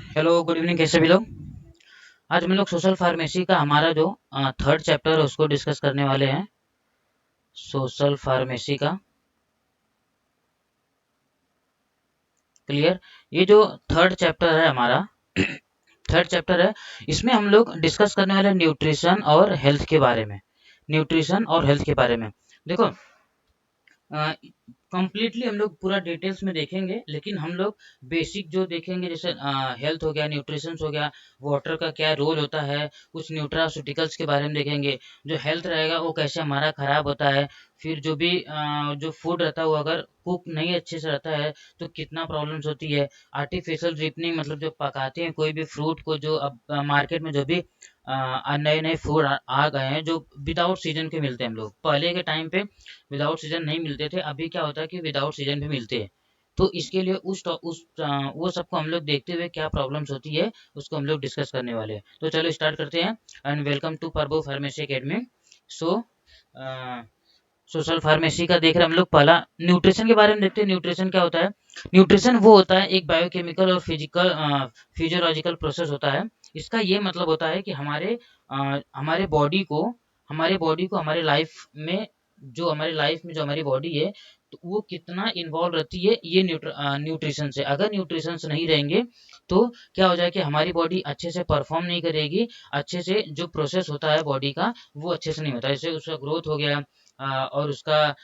Hello, good evening. कैसे भी लोग? आज हम लोग सोशल फार्मेसी का हमारा जो थर्ड चैप्टर है उसको डिस्कस करने वाले हैं। सोशल फार्मेसी का क्लियर। ये जो थर्ड चैप्टर है हमारा थर्ड चैप्टर है, इसमें हम लोग डिस्कस करने वाले हैं न्यूट्रिशन और हेल्थ के बारे में। न्यूट्रिशन और हेल्थ के बारे में देखो, कंप्लीटली हम लोग पूरा डिटेल्स में देखेंगे, लेकिन हम लोग बेसिक जो देखेंगे, जैसे हेल्थ हो गया, न्यूट्रिशन हो गया, वाटर का क्या रोल होता है, कुछ न्यूट्रास्यूटिकल्स के बारे में देखेंगे। जो हेल्थ रहेगा वो कैसे हमारा खराब होता है। फिर जो भी जो फूड रहता है वो अगर कुक नहीं अच्छे से रहता है तो कितना प्रॉब्लम्स होती है। आर्टिफिशियल रिपनिंग मतलब जो पकाते हैं कोई भी फ्रूट को, जो अब मार्केट में जो भी नए नए फूड आ गए हैं जो विदाउट सीजन के मिलते हैं। हम लोग पहले के टाइम पे विदाउट सीजन नहीं मिलते थे, अभी क्या होता है कि विदाउट सीजन भी मिलते हैं। तो इसके लिए वो सबको हम लोग देखते हुए क्या प्रॉब्लम्स होती है उसको हम लोग डिस्कस करने वाले हैं। तो चलो स्टार्ट करते हैं। एंड वेलकम टू पर्बो pharmacy academy. So social pharmacy का देख रहे हैं हम लोग। पहला न्यूट्रिशन के बारे में देखते हैं। न्यूट्रिशन क्या होता है? न्यूट्रिशन वो होता है एक बायोकेमिकल और फिजियोलॉजिकल प्रोसेस होता है। इसका ये मतलब होता है कि हमारे बॉडी को हमारे लाइफ में जो हमारी बॉडी है, तो वो कितना इन्वॉल्व रहती है ये न्यूट्रिशन से। अगर न्यूट्रिशन नहीं रहेंगे तो क्या हो जाए कि हमारी बॉडी अच्छे से परफॉर्म नहीं करेगी। अच्छे से जो प्रोसेस होता है बॉडी का वो अच्छे से नहीं होता। जैसे उसका ग्रोथ हो गया, और उसका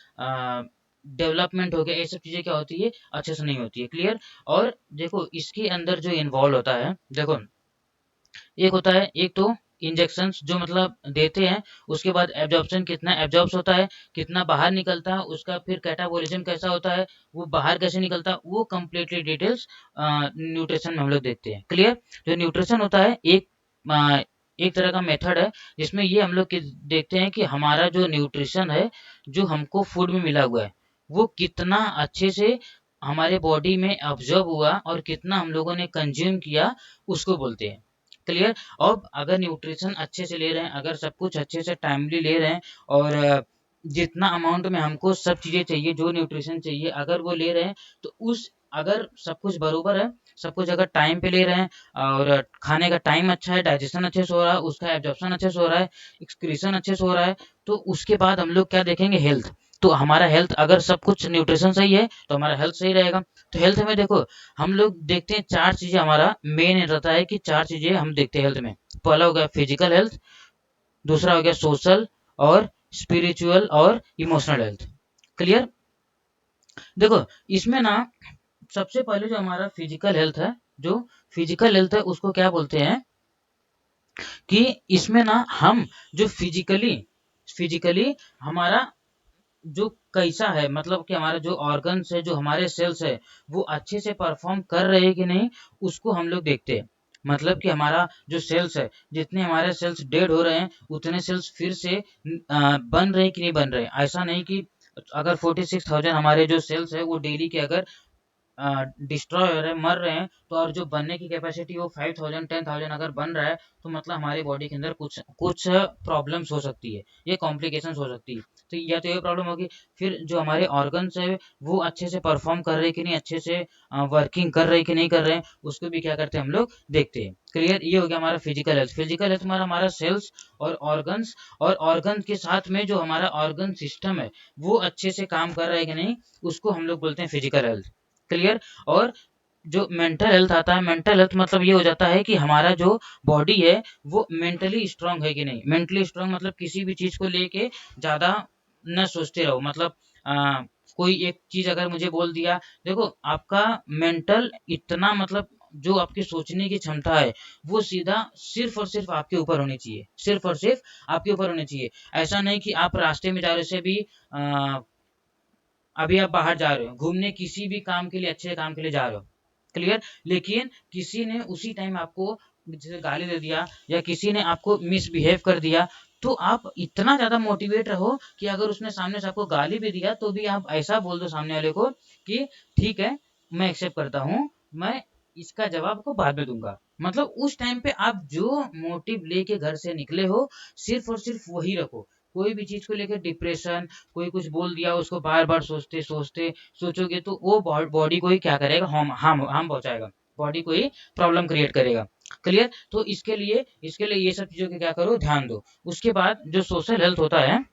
डेवलपमेंट हो गया, ये सब चीज़ें क्या होती है, अच्छे से नहीं होती है। क्लियर। और देखो इसके अंदर जो इन्वॉल्व होता है, देखो एक होता है, एक तो इंजेक्शंस जो मतलब देते हैं, उसके बाद एब्जॉर्प्शन कितना एब्जॉर्ब्स होता है, कितना बाहर निकलता है, उसका फिर कैटाबॉलिज्म कैसा होता है, वो बाहर कैसे निकलता है, वो कंप्लीटली डिटेल्स न्यूट्रिशन में हम लोग देखते हैं। क्लियर। जो न्यूट्रिशन होता है एक तरह का मेथड है जिसमें ये हम लोग देखते हैं कि हमारा जो न्यूट्रिशन है, जो हमको फूड में मिला हुआ है, वो कितना अच्छे से हमारे बॉडी में ऑब्जर्व हुआ और कितना हम लोगों ने कंज्यूम किया, उसको बोलते हैं। क्लियर। और अगर न्यूट्रिशन अच्छे से ले रहे हैं, अगर सब कुछ अच्छे से टाइमली ले रहे हैं, और जितना अमाउंट में हमको सब चीज़ें चाहिए, जो न्यूट्रिशन चाहिए अगर वो ले रहे हैं, तो उस अगर सब कुछ बरोबर है, सब कुछ अगर टाइम पे ले रहे हैं, और खाने का टाइम अच्छा है, डाइजेशन अच्छे से हो रहा है, उसका एब्जॉर्प्शन अच्छे से हो रहा है, एक्सक्रीशन अच्छे से हो रहा है, तो उसके बाद हम लोग क्या देखेंगे, हेल्थ। तो हमारा हेल्थ, अगर सब कुछ न्यूट्रिशन सही है तो हमारा हेल्थ सही रहेगा। तो हेल्थ में देखो, हम लोग देखते हैं चार चीजें, हमारा मेन रहता है कि चार चीजें हम देखते हैं हेल्थ में। पहला हो गया फिजिकल हेल्थ, दूसरा हो गया सोशल, और स्पिरिचुअल और इमोशनल हेल्थ। क्लियर। देखो इसमें ना, सबसे पहले जो हमारा फिजिकल हेल्थ है, जो फिजिकल हेल्थ है उसको क्या बोलते हैं कि इसमें ना हम जो फिजिकली हमारा जो कैसा है, मतलब कि हमारा जो ऑर्गन्स है, जो हमारे सेल्स है, वो अच्छे से परफॉर्म कर रहे हैं कि नहीं, उसको हम लोग देखते हैं। मतलब कि हमारा जो सेल्स है, जितने हमारे सेल्स डेड हो रहे हैं उतने सेल्स फिर से बन रहे हैं कि नहीं बन रहे हैं। ऐसा नहीं कि अगर 46,000 हमारे जो सेल्स है वो डेली के अगर डिस्ट्रॉय हो रहे हैं, मर रहे हैं, तो और जो बनने की कैपेसिटी वो 5,000 10,000 अगर बन रहा है, तो मतलब हमारी बॉडी के अंदर कुछ कुछ प्रॉब्लम्स हो सकती है, ये कॉम्प्लिकेशंस हो सकती है। तो या तो ये प्रॉब्लम होगी, फिर जो हमारे ऑर्गन्स है वो अच्छे से परफॉर्म कर रहे हैं कि नहीं, अच्छे से वर्किंग कर रहे हैं कि नहीं कर रहे हैं, उसको भी क्या करते हैं हम लोग देखते हैं। क्लियर। ये हो गया हमारा फिजिकल हेल्थ। फिजिकल हेल्थ हमारा हमारा सेल्स और ऑर्गन्स, और ऑर्गन के साथ में जो हमारा ऑर्गन सिस्टम है वो अच्छे से काम कर रहा है कि नहीं, उसको हम लोग बोलते हैं फिजिकल हेल्थ। क्लियर। और जो मेंटल हेल्थ आता है, मेंटल हेल्थ मतलब ये हो जाता है कि हमारा जो बॉडी है वो मेंटली स्ट्रांग है कि नहीं। मेंटली स्ट्रांग मतलब किसी भी चीज को लेके ज्यादा न सोचते रहो। मतलब कोई एक चीज अगर मुझे बोल दिया, देखो आपका मेंटल इतना, मतलब जो आपकी सोचने की क्षमता है वो सीधा सिर्फ और सिर्फ आपके ऊपर होनी चाहिए, सिर्फ और सिर्फ आपके ऊपर होनी चाहिए। ऐसा नहीं कि आप रास्ते में जा रहे से भी अभी आप बाहर जा रहे हो घूमने, किसी भी काम के लिए, अच्छे काम के लिए जा रहे हो। क्लियर। लेकिन किसी ने उसी टाइम आपको जैसे गाली दे दिया, या किसी ने आपको मिसबिहेव कर दिया, तो आप इतना ज्यादा मोटिवेट रहो कि अगर उसने सामने से आपको गाली भी दिया तो भी आप ऐसा बोल दो सामने वाले को कि ठीक है, मैं एक्सेप्ट करता हूँ, मैं इसका जवाब को बाद में दूंगा। मतलब उस टाइम पे आप जो मोटिव लेके घर से निकले हो, सिर्फ और सिर्फ वही रखो। कोई भी चीज को लेकर डिप्रेशन, कोई कुछ बोल दिया उसको बार बार सोचते सोचते सोचोगे तो वो बॉडी को ही क्या करेगा, हार्म हार्म हार्म पहुंचाएगा। बॉडी को ही प्रॉब्लम क्रिएट करेगा। क्लियर? तो इसके लिए ये सब चीज़ों के क्या करो, ध्यान दो। उसके बाद जो सोशल हेल्थ होता है,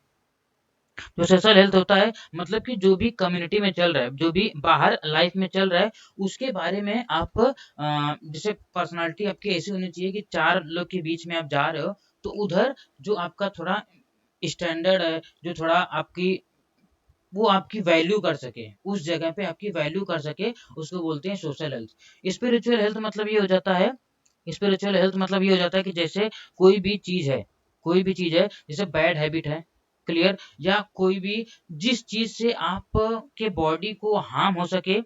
जो सोशल हेल्थ होता है मतलब कि जो भी कम्युनिटी में चल रहा है, जो भी बाहर लाइफ में चल रहा है, उसके बारे में आप जैसे पर्सनालिटी आपकी ऐसी होनी चाहिए कि 4 लोग के बीच में आप जा रहे हो, तो उधर जो आपका थोड़ा स्टैंडर्ड है, जो थोड़ा आपकी वो आपकी वैल्यू कर सके, उस जगह पे आपकी वैल्यू कर सके, उसको बोलते हैं सोशल हेल्थ। स्पिरिचुअल हेल्थ मतलब ये हो जाता है, स्पिरिचुअल हेल्थ मतलब ये हो जाता है कि जैसे कोई भी चीज है, कोई भी चीज है, जैसे बैड हैबिट है, क्लियर, या कोई भी जिस चीज से आप के बॉडी को हार्म हो सके,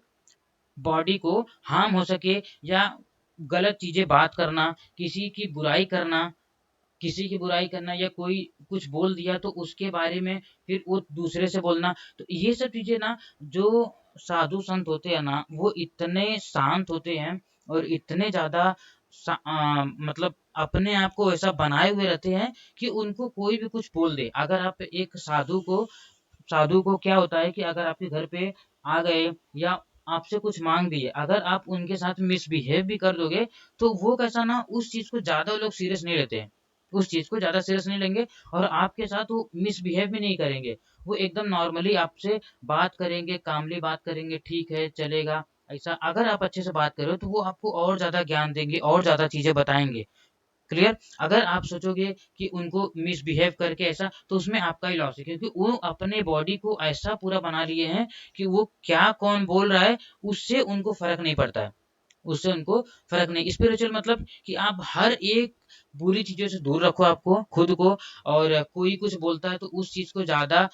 बॉडी को हार्म हो सके, या गलत चीजें बात करना, किसी की बुराई करना, किसी की बुराई करना, या कोई कुछ बोल दिया तो उसके बारे में फिर वो दूसरे से बोलना, तो ये सब चीजें ना, जो साधु संत होते हैं ना, वो इतने शांत होते हैं और इतने ज्यादा मतलब अपने आप को ऐसा बनाए हुए रहते हैं कि उनको कोई भी कुछ बोल दे। अगर आप एक साधु को क्या होता है कि अगर आपके घर पे आ गए या आपसे कुछ मांग दिए, अगर आप उनके साथ मिसबिहेव भी कर दोगे, तो वो कैसा ना, उस चीज को ज्यादा लोग सीरियस नहीं लेते हैं, उस चीज को ज्यादा सीरियस नहीं लेंगे, और आपके साथ वो मिसबिहेव भी नहीं करेंगे, वो एकदम नॉर्मली आपसे बात करेंगे, कामली बात करेंगे, ठीक है चलेगा। ऐसा अगर आप अच्छे से बात करो तो वो आपको और ज्यादा ज्ञान देंगे, और ज्यादा चीजें बताएंगे। क्लियर? अगर आप सोचोगे कि उनको मिसबिहेव करके ऐसा, तो उसमें आपका ही लॉस है, क्योंकि वो अपने बॉडी को ऐसा पूरा बना लिए हैं कि वो क्या कौन बोल रहा है उससे उनको फर्क नहीं पड़ता है, उससे उनको फर्क नहीं। स्पिरिचुअल मतलब कि आप हर एक बुरी चीजों से दूर रखो आपको खुद को, और कोई कुछ बोलता है तो उस चीज को ज्यादा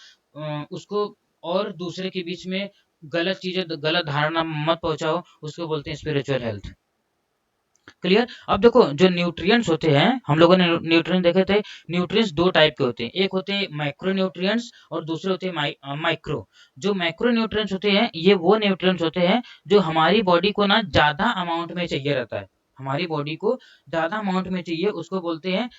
उसको और दूसरे के बीच में गलत चीजें, गलत धारणा मत पहुंचाओ, उसको बोलते हैं स्पिरिचुअल हेल्थ। क्लियर? अब देखो जो न्यूट्रिएंट्स होते हैं, हम लोगों ने न्यूट्रिएंट देखे थे, न्यूट्रिएंट्स दो टाइप के होते हैं, एक होते हैं माइक्रो न्यूट्रिएंट्स और दूसरे होते हैं माइक्रो। जो माइक्रो न्यूट्रिएंट्स होते हैं, ये वो न्यूट्रिएंट्स होते हैं जो हमारी बॉडी को ना ज्यादा अमाउंट में चाहिए रहता है, हमारी बॉडी को ज्यादा अमाउंट में चाहिए, उसको बोलते हैं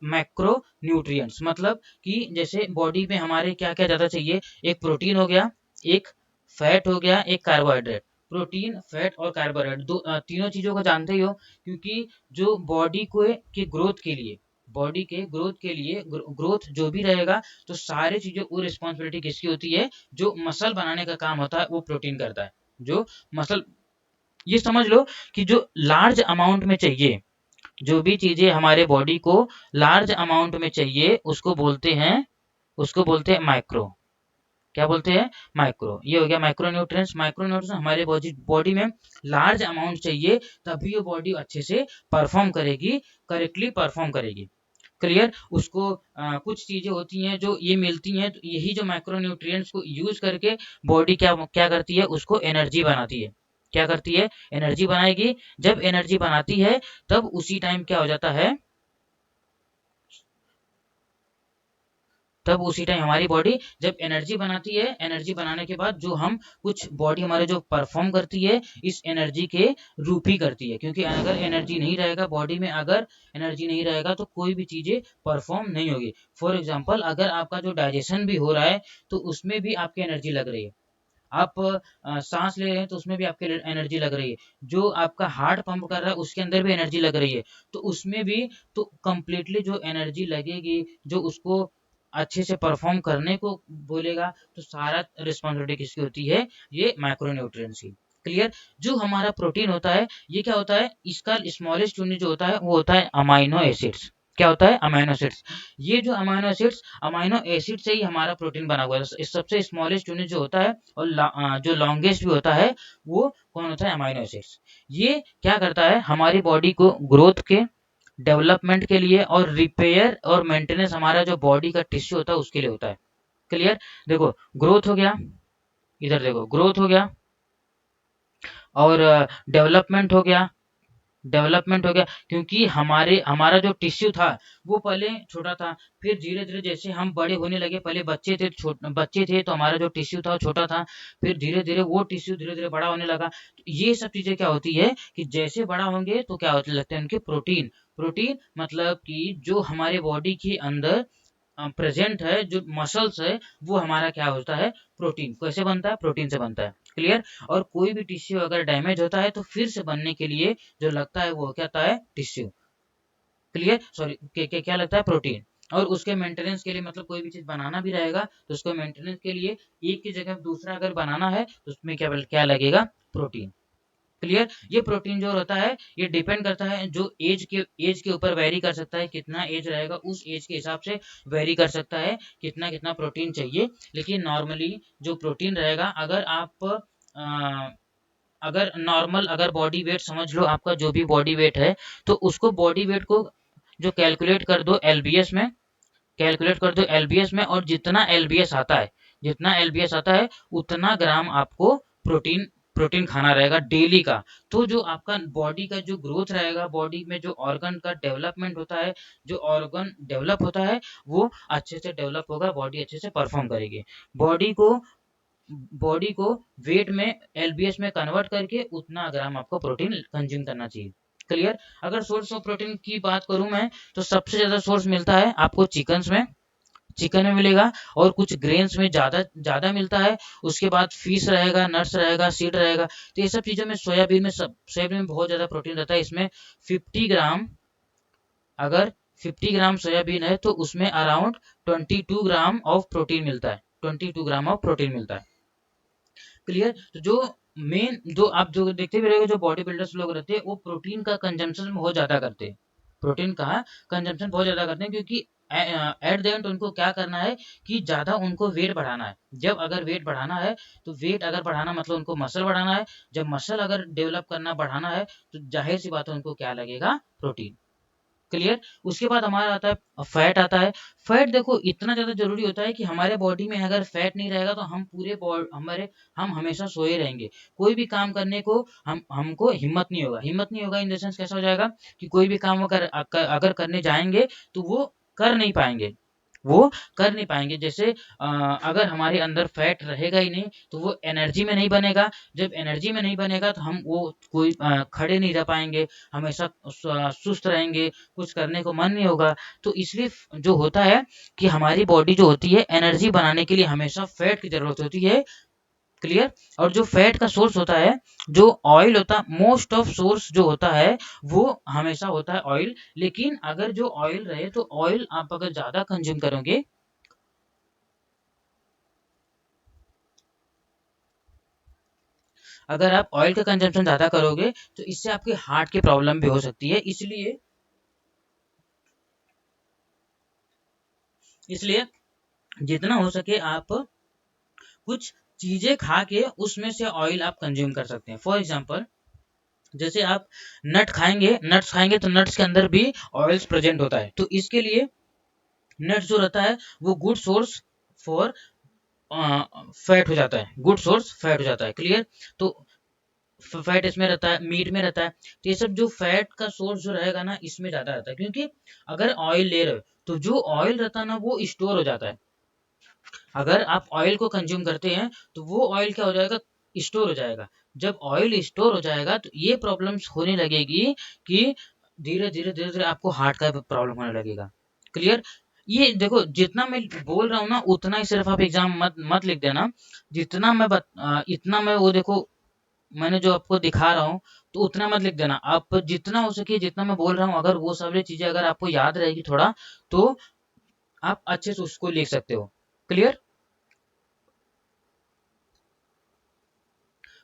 मैक्रो न्यूट्रिएंट्स। मतलब कि जैसे बॉडी में हमारे क्या क्या ज्यादा चाहिए, एक प्रोटीन हो गया, एक फैट हो गया, एक कार्बोहाइड्रेट। प्रोटीन, फैट और कार्बोहाइड्रेट तीनों चीजों को जानते ही हो, क्योंकि जो बॉडी को के ग्रोथ के लिए, बॉडी के ग्रोथ के लिए ग्रोथ जो भी रहेगा, तो सारी चीजें वो रिस्पॉन्सिबिलिटी किसकी होती है, जो मसल बनाने का काम होता है वो प्रोटीन करता है, जो मसल, ये समझ लो कि जो लार्ज अमाउंट में चाहिए, जो भी चीजें हमारे बॉडी को लार्ज अमाउंट में चाहिए, उसको बोलते हैं माइक्रो। क्या बोलते हैं? माइक्रो। ये हो गया माइक्रो न्यूट्रिएंट्स। माइक्रो न्यूट्रिएंट्स हमारे बॉडी बॉडी में लार्ज अमाउंट चाहिए, तभी वो बॉडी अच्छे से परफॉर्म करेगी, करेक्टली परफॉर्म करेगी। क्लियर? उसको कुछ चीजें होती हैं जो ये मिलती हैं, तो यही जो माइक्रो न्यूट्रिएंट्स को यूज करके बॉडी क्या क्या करती है, उसको एनर्जी बनाती है। क्या करती है? एनर्जी बनाएगी। जब एनर्जी बनाती है, तब उसी टाइम क्या हो जाता है, तब उसी टाइम हमारी बॉडी जब एनर्जी बनाती है, एनर्जी बनाने के बाद जो हम कुछ बॉडी हमारे जो परफॉर्म करती है, इस एनर्जी के रूप ही करती है, क्योंकि अगर एनर्जी नहीं रहेगा बॉडी में, अगर एनर्जी नहीं रहेगा तो कोई भी चीजें परफॉर्म नहीं होगी। फॉर एग्जाम्पल, अगर आपका जो डाइजेशन भी हो रहा है, तो उसमें भी आपकी एनर्जी लग रही है, आप सांस ले रहे हैं तो उसमें भी आपके एनर्जी लग रही है, जो आपका हार्ट पंप कर रहा है उसके अंदर भी एनर्जी लग रही है, तो उसमें भी, तो कंप्लीटली जो एनर्जी लगेगी, जो उसको अच्छे से परफॉर्म करने को बोलेगा, तो सारा रिस्पॉन्सिबिलिटी किसकी होती है, ये माइक्रोन्यूट्रिएंट्स की। क्लियर? जो हमारा प्रोटीन होता है, ये क्या होता है, इसका स्मॉलेस्ट यूनिट जो होता है वो होता है अमाइनो एसिड्स। क्या होता है? Amino acids. ये जो अमाइनो एसिड से ही हमारा प्रोटीन बना हुआ है, इस सबसे स्मॉलेस्ट यूनिट जो होता है, और जो लॉन्गेस्ट भी होता है, वो कौन होता है? Amino acids. ये क्या करता है, हमारी बॉडी को ग्रोथ के, डेवलपमेंट के लिए, और रिपेयर और मेंटेनेंस, हमारा जो बॉडी का टिश्यू होता है उसके लिए होता है। क्लियर? देखो ग्रोथ हो गया, इधर देखो ग्रोथ हो गया, और डेवलपमेंट हो गया, डेवलपमेंट हो गया, क्योंकि हमारा जो टिश्यू था वो पहले छोटा था, फिर धीरे धीरे जैसे हम बड़े होने लगे, पहले बच्चे थे तो हमारा जो टिश्यू था वो छोटा था, फिर धीरे धीरे वो टिश्यू धीरे धीरे बड़ा होने लगा। तो ये सब चीजें क्या होती है कि जैसे बड़ा होंगे तो क्या होते लगते हैं उनके प्रोटीन। प्रोटीन मतलब कि जो हमारे बॉडी के अंदर प्रेजेंट है, जो मसल्स है, वो हमारा क्या होता है, प्रोटीन। कैसे बनता है, प्रोटीन से बनता है। क्लियर। और कोई भी टिश्यू अगर डैमेज होता है तो फिर से बनने के लिए जो लगता है वो क्या होता है, टिश्यू। क्लियर, सॉरी, क्या लगता है, प्रोटीन। और उसके मेंटेनेंस के लिए, मतलब कोई भी चीज बनाना भी रहेगा तो उसको मेंटेनेंस के लिए एक की जगह दूसरा अगर बनाना है तो उसमें क्या क्या लगेगा, प्रोटीन। क्लियर। ये प्रोटीन जो रहता है ये डिपेंड करता है, जो एज के ऊपर वेरी कर सकता है, कितना एज रहेगा उस एज के हिसाब से वेरी कर सकता है कितना कितना प्रोटीन चाहिए। लेकिन नॉर्मली जो प्रोटीन रहेगा, अगर आप अगर नॉर्मल, अगर बॉडी वेट समझ लो, आपका जो भी बॉडी वेट है, तो उसको बॉडी वेट को जो कैलकुलेट कर दो एलबीएस में, कैलकुलेट कर दो एलबीएस में, और जितना एलबीएस आता है, जितना एलबीएस आता है उतना ग्राम आपको प्रोटीन प्रोटीन खाना रहेगा डेली का। तो जो आपका बॉडी का जो ग्रोथ रहेगा, बॉडी में जो ऑर्गन का डेवलपमेंट होता है, जो ऑर्गन डेवलप होता है वो अच्छे से डेवलप होगा, बॉडी अच्छे से परफॉर्म करेगी। बॉडी को बॉडी को वेट में, एलबीएस में कन्वर्ट करके उतना ग्राम आपको प्रोटीन कंज्यूम करना चाहिए। क्लियर। अगर सोर्स ऑफ प्रोटीन की बात करूं मैं, तो सबसे ज्यादा सोर्स मिलता है आपको चिकन्स में, चिकन में मिलेगा, और कुछ ग्रेन्स में ज्यादा ज्यादा मिलता है। उसके बाद फिश रहेगा, नट्स रहेगा, सीड रहेगा। तो ये सब चीजों में, सोयाबीन में, सब सोयाबीन में बहुत ज्यादा प्रोटीन रहता है। इसमें 50 ग्राम, अगर 50 ग्राम सोयाबीन है तो उसमें अराउंड 22 ग्राम ऑफ प्रोटीन मिलता है, 22 ग्राम ऑफ प्रोटीन मिलता है। क्लियर। तो जो मेन, जो आप जो देखते भी रहेंगे, जो बॉडी बिल्डर्स लोग रहते हैं वो प्रोटीन का कंजम्पशन बहुत ज्यादा करते हैं, प्रोटीन का कंजम्पशन बहुत ज्यादा करते हैं, क्योंकि एट द एंड उनको क्या करना है कि ज्यादा उनको वेट बढ़ाना है। जब अगर वेट बढ़ाना है, तो वेट अगर बढ़ाना मतलब उनको मसल बढ़ाना है। जब मसल अगर डेवलप करना, बढ़ाना है, तो जाहिर सी बात है उनको क्या लगेगा, प्रोटीन। क्लियर। उसके बाद हमारा आता है फैट, आता है। फैट देखो इतना ज्यादा जरूरी होता है कि हमारे बॉडी में अगर फैट नहीं रहेगा तो हम पूरे हमारे, हम हमेशा सोए रहेंगे। कोई भी काम करने को हमको हिम्मत नहीं होगा, हिम्मत नहीं होगा इन द सेंस कैसा हो जाएगा कि कोई भी काम अगर करने जाएंगे तो वो कर नहीं पाएंगे, वो कर नहीं पाएंगे। जैसे अगर हमारे अंदर फैट रहेगा ही नहीं तो वो एनर्जी में नहीं बनेगा। जब एनर्जी में नहीं बनेगा तो हम वो कोई खड़े नहीं रह पाएंगे, हमेशा सुस्त रहेंगे, कुछ करने को मन नहीं होगा। तो इसलिए जो होता है कि हमारी बॉडी जो होती है एनर्जी बनाने के लिए हमेशा फैट की जरूरत होती है। क्लियर। और जो फैट का सोर्स होता है, जो ऑयल होता है, मोस्ट ऑफ सोर्स जो होता है वो हमेशा होता है ऑयल। लेकिन अगर जो ऑयल रहे, तो ऑयल आप अगर ज्यादा कंज्यूम करोगे, अगर आप ऑयल का कंजम्पशन ज्यादा करोगे तो इससे आपके हार्ट की प्रॉब्लम भी हो सकती है। इसलिए इसलिए जितना हो सके आप कुछ चीजें खा के उसमें से ऑयल आप कंज्यूम कर सकते हैं। फॉर एग्जाम्पल, जैसे आप नट्स खाएंगे तो नट्स के अंदर भी ऑयल्स प्रेजेंट होता है। तो इसके लिए नट्स जो रहता है वो गुड सोर्स फॉर फैट हो जाता है, गुड सोर्स फैट हो जाता है। क्लियर। तो फैट इसमें रहता है, मीट में रहता है। तो ये सब जो फैट का सोर्स जो रहेगा ना, इसमें ज्यादा रहता है, क्योंकि अगर ऑयल ले रहे हो तो जो ऑयल रहता है ना वो स्टोर हो जाता है। अगर आप ऑयल को कंज्यूम करते हैं तो वो ऑयल क्या हो जाएगा, स्टोर हो जाएगा। जब ऑयल स्टोर हो जाएगा तो ये प्रॉब्लम्स होने लगेगी कि धीरे धीरे आपको हार्ट का प्रॉब्लम होने लगेगा। क्लियर। ये देखो जितना मैं बोल रहा हूँ ना उतना ही सिर्फ आप एग्जाम मत मत लिख देना। जितना इतना मैं वो देखो, मैंने जो आपको दिखा रहा हूँ तो उतना मत लिख देना। आप जितना हो सके, जितना मैं बोल रहा हूँ, अगर वो सारी चीजें अगर आपको याद रहेगी थोड़ा, तो आप अच्छे से उसको लिख सकते हो। क्लियर।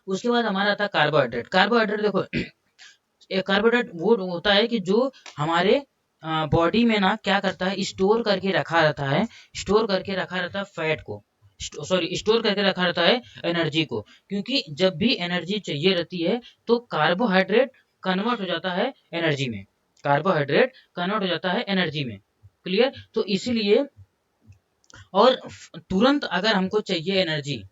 उसके बाद हमारा आता है कार्बोहाइड्रेट। कार्बोहाइड्रेट देखो एक कार्बोहाइड्रेट वो होता है कि जो हमारे बॉडी में ना क्या करता है, स्टोर करके रखा रहता है, स्टोर करके रखा रहता है फैट को, सॉरी स्टोर करके रखा रहता है एनर्जी को। क्योंकि जब भी एनर्जी चाहिए रहती है तो कार्बोहाइड्रेट कन्वर्ट हो जाता है एनर्जी में, कार्बोहाइड्रेट कन्वर्ट हो जाता है एनर्जी में। क्लियर। तो इसीलिए, और तुरंत अगर हमको चाहिए एनर्जी,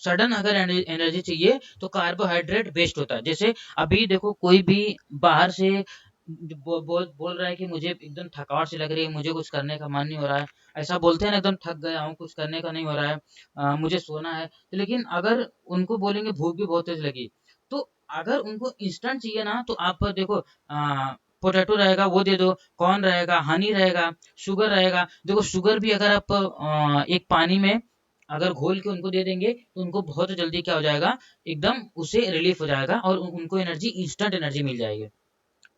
सडन अगर एनर्जी चाहिए तो कार्बोहाइड्रेट बेस्ट होता है। जैसे अभी देखो कोई भी बाहर से बोल रहा है कि मुझे एकदम थकावट सी लग रही है, मुझे कुछ करने का मन नहीं हो रहा है, ऐसा बोलते हैं ना, एकदम थक गया हूँ, कुछ करने का नहीं हो रहा है, मुझे सोना है। तो लेकिन अगर उनको बोलेंगे भूख भी बहुत तेज लगी, तो अगर उनको इंस्टेंट चाहिए ना, तो आप देखो पोटैटो रहेगा वो दे दो, कॉर्न रहेगा, हनी रहेगा, शुगर रहेगा। देखो शुगर भी अगर आप एक पानी में अगर घोल के उनको दे देंगे तो उनको बहुत जल्दी क्या हो जाएगा, एकदम उसे रिलीफ हो जाएगा और उनको एनर्जी, इंस्टेंट एनर्जी मिल जाएगी।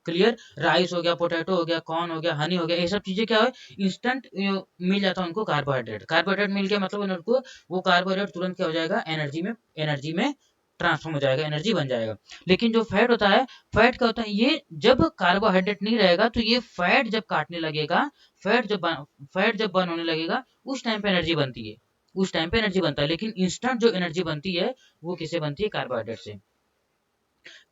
क्लियर। राइस हो गया, पोटैटो हो गया, कॉर्न हो गया, हनी हो गया, ये सब चीजें क्या है, इंस्टेंट मिल जाता है उनको कार्बोहाइड्रेट। कार्बोहाइड्रेट मिल गया मतलब उनको वो कार्बोहाइड्रेट तुरंत क्या हो जाएगा, एनर्जी में ट्रांसफॉर्म हो जाएगा, एनर्जी बन जाएगा। लेकिन जो फैट होता है, फैट क्या होता है, ये जब कार्बोहाइड्रेट नहीं रहेगा तो ये फैट जब काटने लगेगा, फैट जब बर्न होने लगेगा, उस टाइम पे एनर्जी बनती है, उस टाइम पे एनर्जी बनता है। लेकिन इंस्टेंट जो एनर्जी बनती है वो किससे बनती है, कार्बोहाइड्रेट से।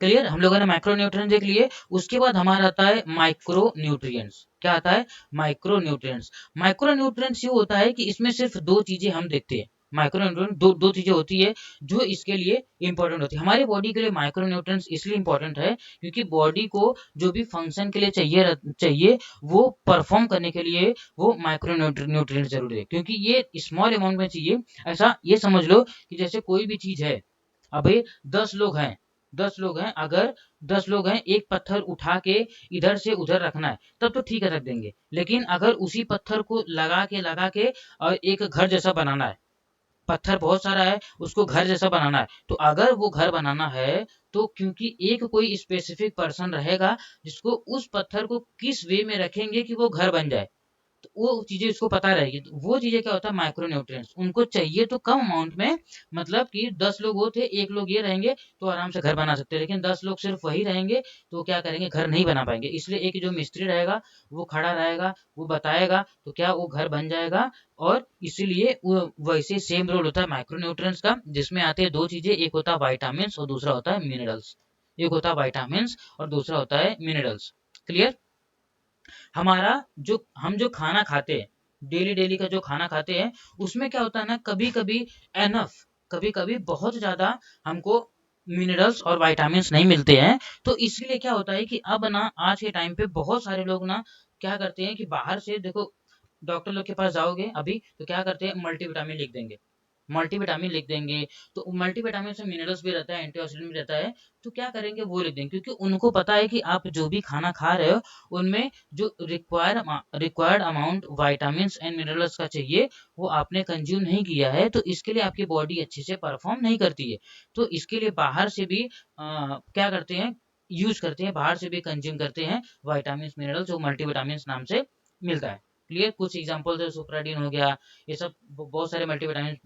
क्लियर। हम लोगों ने माइक्रो न्यूट्रिएंट देख लिए। उसके बाद हमारा आता है माइक्रो न्यूट्रिएंट्स। क्या आता है, माइक्रो न्यूट्रिएंट्स। माइक्रो न्यूट्रिएंट्स ये होता है कि इसमें सिर्फ दो चीजें हम देखते हैं। माइक्रो न्यूट्रिएंट दो चीजें होती है जो इसके लिए इंपॉर्टेंट होती है। हमारे बॉडी के लिए माइक्रो न्यूट्रिएंट्स इसलिए इंपॉर्टेंट है क्योंकि बॉडी को जो भी फंक्शन के लिए चाहिए वो परफॉर्म करने के लिए वो माइक्रो न्यूट्रिएंट जरूरी है, क्योंकि ये स्मॉल अमाउंट में चाहिए। ऐसा ये समझ लो कि जैसे कोई भी चीज है, अभी 10 लोग हैं, 10 लोग हैं, अगर 10 लोग हैं, एक पत्थर उठा के इधर से उधर रखना है तब तो ठीक है रख देंगे। लेकिन अगर उसी पत्थर को लगा के और एक घर जैसा बनाना है, पत्थर बहुत सारा है, उसको घर जैसा बनाना है, तो अगर वो घर बनाना है तो क्योंकि एक कोई स्पेसिफिक पर्सन रहेगा जिसको उस पत्थर को किस वे में रखेंगे कि वो घर बन जाए, तो वो चीजें उसको पता रहेगी। तो वो चीजें क्या होता है, माइक्रो न्यूट्रिएंट्स उनको चाहिए तो कम अमाउंट में। मतलब कि 10 लोग वो थे, एक लोग ये रहेंगे तो आराम से घर बना सकते हैं, लेकिन 10 लोग सिर्फ वही रहेंगे तो क्या करेंगे, घर नहीं बना पाएंगे। इसलिए एक जो मिस्त्री रहेगा वो खड़ा रहेगा, वो बताएगा तो क्या वो घर बन जाएगा। और इसीलिए वो वैसे सेम रोल होता है माइक्रो न्यूट्रिएंट्स का, जिसमें आते हैं दो चीजें, एक होता है वाइटामिन और दूसरा होता है मिनरल्स। एक होता है वाइटामिन और दूसरा होता है मिनरल्स। क्लियर। हमारा जो खाना खाते हैं, डेली डेली का जो खाना खाते हैं, उसमें क्या होता है ना, कभी कभी एनफ, कभी कभी बहुत ज्यादा हमको मिनरल्स और विटामिन्स नहीं मिलते हैं। तो इसलिए क्या होता है कि अब ना आज के टाइम पे बहुत सारे लोग ना क्या करते हैं कि बाहर से, देखो डॉक्टर लोग के पास जाओगे अभी तो क्या करते हैं, मल्टीविटामिन लिख देंगे, मल्टीविटामिन लिख देंगे। तो मल्टीविटामिन से मिनरल्स भी रहता है, एंटीऑक्सीडेंट भी रहता है, तो क्या करेंगे वो लिख देंगे, क्योंकि उनको पता है कि आप जो भी खाना खा रहे हो उनमें जो required amount vitamin and minerals का चाहिए वो आपने कंज्यूम नहीं किया है, तो इसके लिए आपकी बॉडी अच्छे से परफॉर्म नहीं करती है। तो इसके लिए बाहर से भी क्या करते हैं, यूज करते हैं, बाहर से भी कंज्यूम करते हैं विटामिन मिनरल्स जो मल्टीविटामिन नाम से मिलता है। क्लियर। कुछ एग्जांपल्स है, सुप्राडीन हो गया, ये सब बहुत सारे मल्टीविटामिन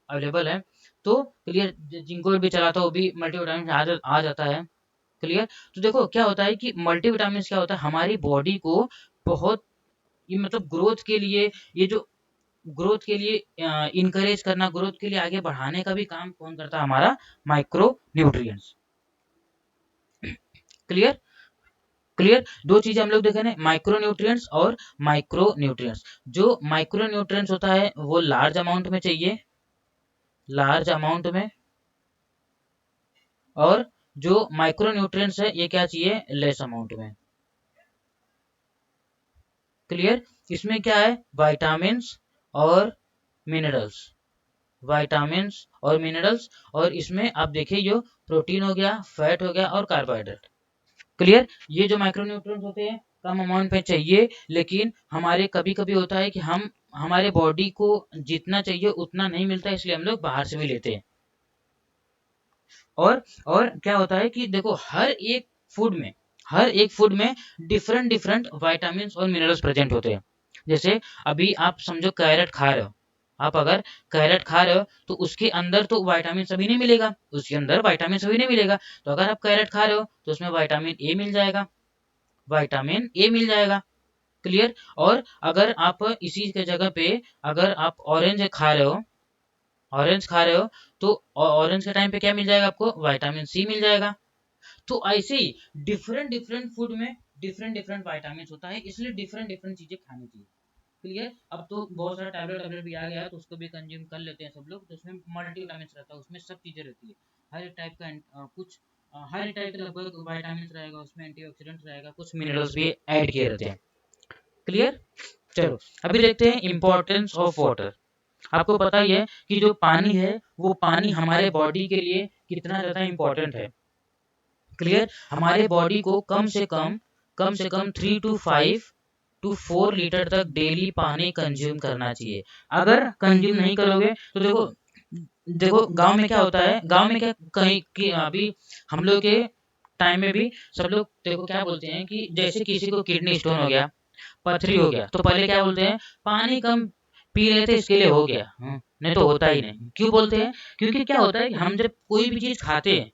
अवेलेबल है। तो क्लियर, जिनको भी चलाता है वो भी मल्टीविटामिन आ जाता है। क्लियर। तो देखो क्या होता है कि मल्टीविटामिन क्या होता है, हमारी बॉडी को बहुत, ये मतलब ग्रोथ के लिए, ये जो ग्रोथ के लिए इनकरेज करना, ग्रोथ के लिए आगे बढ़ाने का भी काम कौन करता है, हमारा माइक्रो न्यूट्रिएंट्स। क्लियर। क्लियर। दो चीजें हम लोग देखे ना, माइक्रो न्यूट्रिएंट्स और माइक्रो न्यूट्रिएंट्स। जो माइक्रो न्यूट्रिएंट्स होता है वो लार्ज अमाउंट में चाहिए, लार्ज अमाउंट में। और जो माइक्रो न्यूट्रिएंट्स है ये क्या चाहिए, लेस अमाउंट में। क्लियर। इसमें क्या है, विटामिन्स और मिनरल्स, विटामिन्स और मिनरल्स, और इसमें आप देखिए जो प्रोटीन हो गया, फैट हो गया और कार्बोहाइड्रेट। क्लियर। ये जो माइक्रो न्यूट्रिएंट्स होते हैं कम अमाउंट में चाहिए, लेकिन हमारे कभी कभी होता है कि हम हमारे बॉडी को जितना चाहिए उतना नहीं मिलता, इसलिए हम लोग बाहर से भी लेते हैं। और क्या होता है कि देखो हर एक फूड में डिफरेंट डिफरेंट विटामिन और मिनरल्स प्रेजेंट होते हैं। जैसे अभी आप समझो कैरेट खा रहे हो, आप अगर कैरेट खा रहे हो तो उसके अंदर तो विटामिन सभी नहीं मिलेगा, उसके अंदर विटामिन सभी नहीं मिलेगा। तो अगर आप कैरेट खा रहे हो तो उसमें विटामिन ए मिल जाएगा, विटामिन ए मिल जाएगा। क्लियर। और अगर आप इसी के जगह पे अगर आप ऑरेंज खा रहे हो, ऑरेंज खा रहे हो तो ऑरेंज के टाइम पे क्या मिल जाएगा आपको, विटामिन सी मिल जाएगा। तो ऐसे ही डिफरेंट डिफरेंट फूड में डिफरेंट डिफरेंट विटामिन होता है, इसलिए डिफरेंट डिफरेंट चीजें खानी चाहिए। क्लियर। अब तो बहुत सारा टैबलेट टैबलेट भी आ गया है तो उसको भी कंज्यूम कर लेते हैं सब लोग, तो उसमें मल्टी विटामिन रहता है, उसमें सब चीजें रहती है। हर एक टाइप का हर एक टाइप का लगभग विटामिन रहेगा उसमें, एंटीऑक्सीडेंट रहेगा, कुछ मिनरल्स भी ऐड किए रहते हैं। क्लियर। चलो अभी देखते हैं इंपॉर्टेंस ऑफ वाटर। आपको पता ही है कि जो पानी है वो पानी हमारे बॉडी के लिए कितना ज्यादा इंपॉर्टेंट है। क्लियर। हमारे बॉडी को कम से कम कम से कम 3 to 4 लीटर तक डेली पानी कंज्यूम करना चाहिए। अगर कंज्यूम नहीं करोगे तो देखो देखो गांव में क्या होता है, गांव में क्या कहीं कि अभी हम लोग के टाइम में भी सब लोग देखो क्या बोलते हैं कि जैसे किसी को किडनी स्टोन हो गया, पथरी हो गया, तो पहले क्या बोलते हैं, पानी कम पी रहे थे इसके लिए हो गया। नहीं तो होता ही नहीं। क्यों बोलते हैं? क्योंकि क्या होता है कि हम जब कोई भी चीज खाते हैं,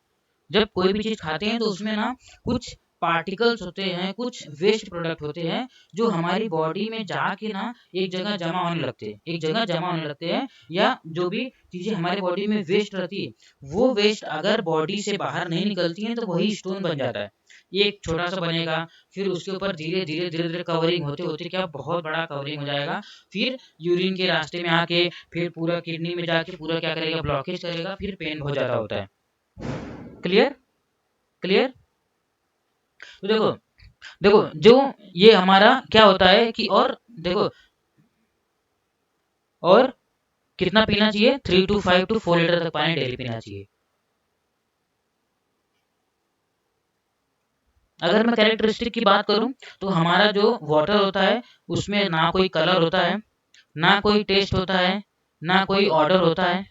जब कोई भी चीज खाते हैं तो उसमें ना कुछ पार्टिकल्स होते हैं, कुछ वेस्ट प्रोडक्ट होते हैं जो हमारी बॉडी में जाके ना एक जगह जमा होने लगते हैं, एक जगह जमा होने लगते हैं। या जो भी चीजें हमारे बॉडी में वेस्ट रहती है, वो वेस्ट अगर बॉडी से बाहर नहीं निकलती हैं तो वही स्टोन बन जाता है। ये एक छोटा सा बनेगा, फिर उसके ऊपर धीरे धीरे धीरे धीरे कवरिंग होते होते क्या बहुत बड़ा कवरिंग हो जाएगा। फिर यूरिन के रास्ते में आके फिर पूरा किडनी में जाके पूरा क्या करेगा, ब्लॉकेज करेगा, फिर पेन बहुत ज्यादा होता है। क्लियर? क्लियर? तो देखो देखो जो ये हमारा क्या होता है कि और देखो और कितना पीना चाहिए, 3 to 5 to 4 लीटर तक पानी डेली पीना चाहिए। अगर मैं कैरेक्टरिस्टिक की बात करूं तो हमारा जो वाटर होता है उसमें ना कोई कलर होता है, ना कोई टेस्ट होता है, ना कोई ऑर्डर होता है।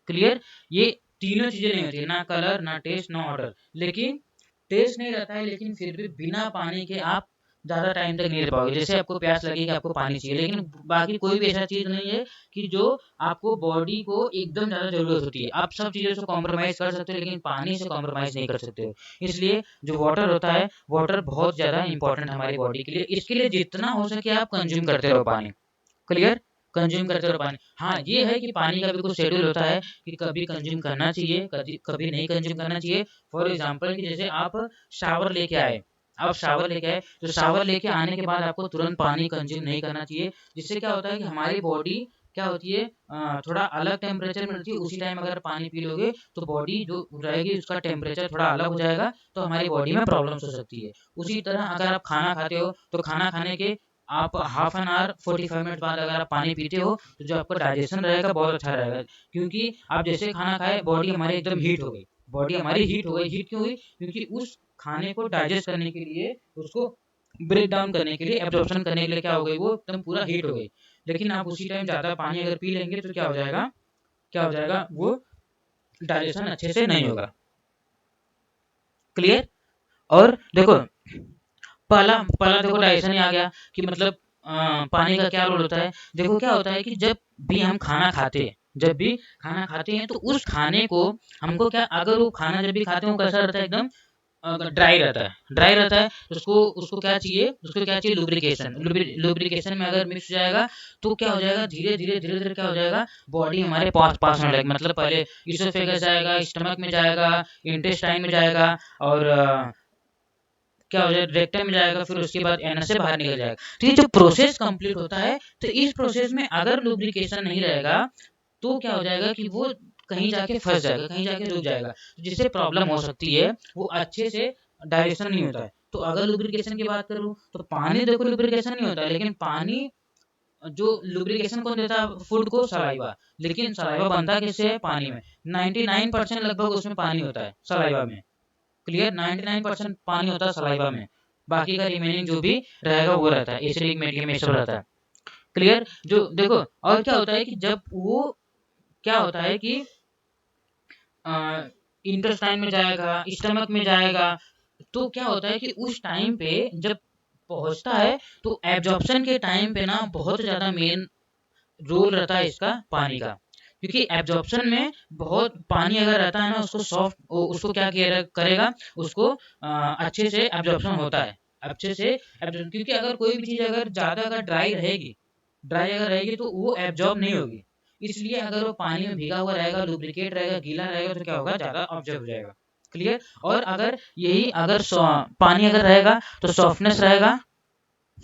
क्लियर? ये तीनों चीजें नहीं होती, ना कलर, ना टेस्ट, ना ऑर्डर। लेकिन टेस्ट नहीं रहता है, लेकिन फिर भी बिना पानी के आप ज़्यादा टाइम तक नहीं रह पाओगे। जैसे आपको प्यास लगेगी, आपको पानी चाहिए, लेकिन बाकी कोई भी ऐसा चीज़ नहीं है कि जो आपको बॉडी को एकदम ज़्यादा ज़रूरत होती है। आप सब चीज़ों से कॉम्प्रोमाइज़ कर सकते हो, लेकिन पानी से कॉम्प्रोमाइज़ नहीं कर सकते हो। इसलिए जो वाटर होता है, वाटर बहुत ज़्यादा इंपॉर्टेंट है हमारी बॉडी के लिए। इसके लिए जितना हो सके आप कंज्यूम करते रहो पानी। क्लियर? कंज्यूम करते रहो पानी। हाँ, ये है कि पानी का भी कुछ शेड्यूल होता है कि कभी कंज्यूम करना चाहिए, कभी कभी नहीं कंज्यूम करना चाहिए। फॉर एग्जाम्पल कि जैसे आप शावर लेके आए, आप शावर लेके आए तो शावर लेके आने के बाद आपको तुरंत पानी कंज्यूम नहीं करना चाहिए। जिससे क्या होता है कि हमारी बॉडी क्या होती है, थोड़ा अलग टेम्परेचर में रहती है। उसी टाइम अगर पानी पी लोगे तो बॉडी जो रहेगी उसका टेम्परेचर थोड़ा अलग हो जाएगा, तो हमारी बॉडी में प्रॉब्लम्स हो सकती है। उसी तरह अगर आप खाना खाते हो तो खाना खाने के आप हाफ एन आवर 45 मिनट बाद अगर आप पानी पीते हो तो जो आपका डाइजेशन रहेगा बहुत अच्छा रहेगा। क्योंकि आप जैसे खाना खाए बॉडी हमारी एकदम हीट हो गई, बॉडी हमारी हीट हो गई। हीट क्यों हुई? क्योंकि उस खाने को डाइजेस्ट करने के लिए, उसको ब्रेक डाउन करने के लिए, एब्जॉर्प्शन करने के लिए क्या हो गई, वो एकदम पूरा हीट हो गई। लेकिन आप उसी टाइम ज़्यादा पानी अगर पी लेंगे तो क्या हो जाएगा, क्या हो जाएगा, वो डाइजेशन अच्छे से नहीं होगा। क्लियर? और देखो पहला पहला देखो डाइजेशन ही आ गया कि मतलब पानी का क्या रोल होता है। देखो क्या होता है कि जब भी हम खाना खाते हैं, जब भी खाना खाते हैं तो उस खाने को हमको क्या, अगर वो खाना जब भी खाते हैं वो कैसा रहता है, एकदम ड्राई रहता है, ड्राई रहता है। तो उसको उसको क्या चाहिए, उसको क्या चाहिए, लुब्रिकेशन। लुब्रिकेशन में अगर मिक्स हो जाएगा तो क्या हो जाएगा, धीरे धीरे धीरे धीरे क्या हो जाएगा, बॉडी हमारे पास पास होने लगेगी। मतलब पहले इसोफेगस जाएगा, स्टमक में जाएगा, इंटेस्टाइन में जाएगा, और क्या हो जाएगा, रेक्टम में जाएगा, फिर उसके बाद एनस से बाहर निकल जाएगा। तो ये जो प्रोसेस कंप्लीट होता है, तो इस प्रोसेस में अगर लुब्रिकेशन नहीं रहेगा तो क्या हो जाएगा कि वो कहीं जाके फंस जाएगा, कहीं जाके रुक जाएगा, जिससे प्रॉब्लम हो सकती है, वो अच्छे से डाइजेशन नहीं होता है। तो अगर लुब्रिकेशन की बात करूँ तो पानी देखो लुब्रिकेशन नहीं होता है, लेकिन पानी जो लुब्रिकेशन कौन देता है फूड को, सलाइवा। लेकिन सलाइवा बनता किससे है, पानी में। 99% लगभग उसमें पानी होता है सलाइवा में। क्लियर? 99% पानी होता है सलाइवा में, बाकी का रिमेनिंग जो भी रहेगा वो रहता है, एसिडिक मीडियम ये सब रहता है। क्लियर? जो देखो और क्या होता है कि जब वो क्या होता है कि इंटेस्टाइन में जाएगा, स्टमक में जाएगा, तो क्या होता है कि उस टाइम पे जब पहुंचता है तो एब्जॉर्प्शन के टाइम पे ना बहुत ज़्यादा मेन रोल रहता है इसका, पानी का। क्योंकि एब्जॉर्प्शन में बहुत पानी अगर रहता है ना, उसको सॉफ्ट, उसको क्या करेगा, उसको अच्छे से एब्जॉर्प्शन होता है, अच्छे से एब्जॉर्प्शन। क्योंकि अगर कोई भी चीज़ अगर ज़्यादा अगर ड्राई रहेगी, ड्राई अगर रहेगी तो वो एब्जॉर्ब नहीं होगी। इसलिए अगर वो पानी में भीगा हुआ रहेगा, लुब्रिकेट रहेगा, गीला रहेगा, तो क्या होगा, ज़्यादा ऑब्जर्व हो जाएगा। क्लियर? और अगर यही अगर पानी अगर रहेगा तो सॉफ्टनेस रहेगा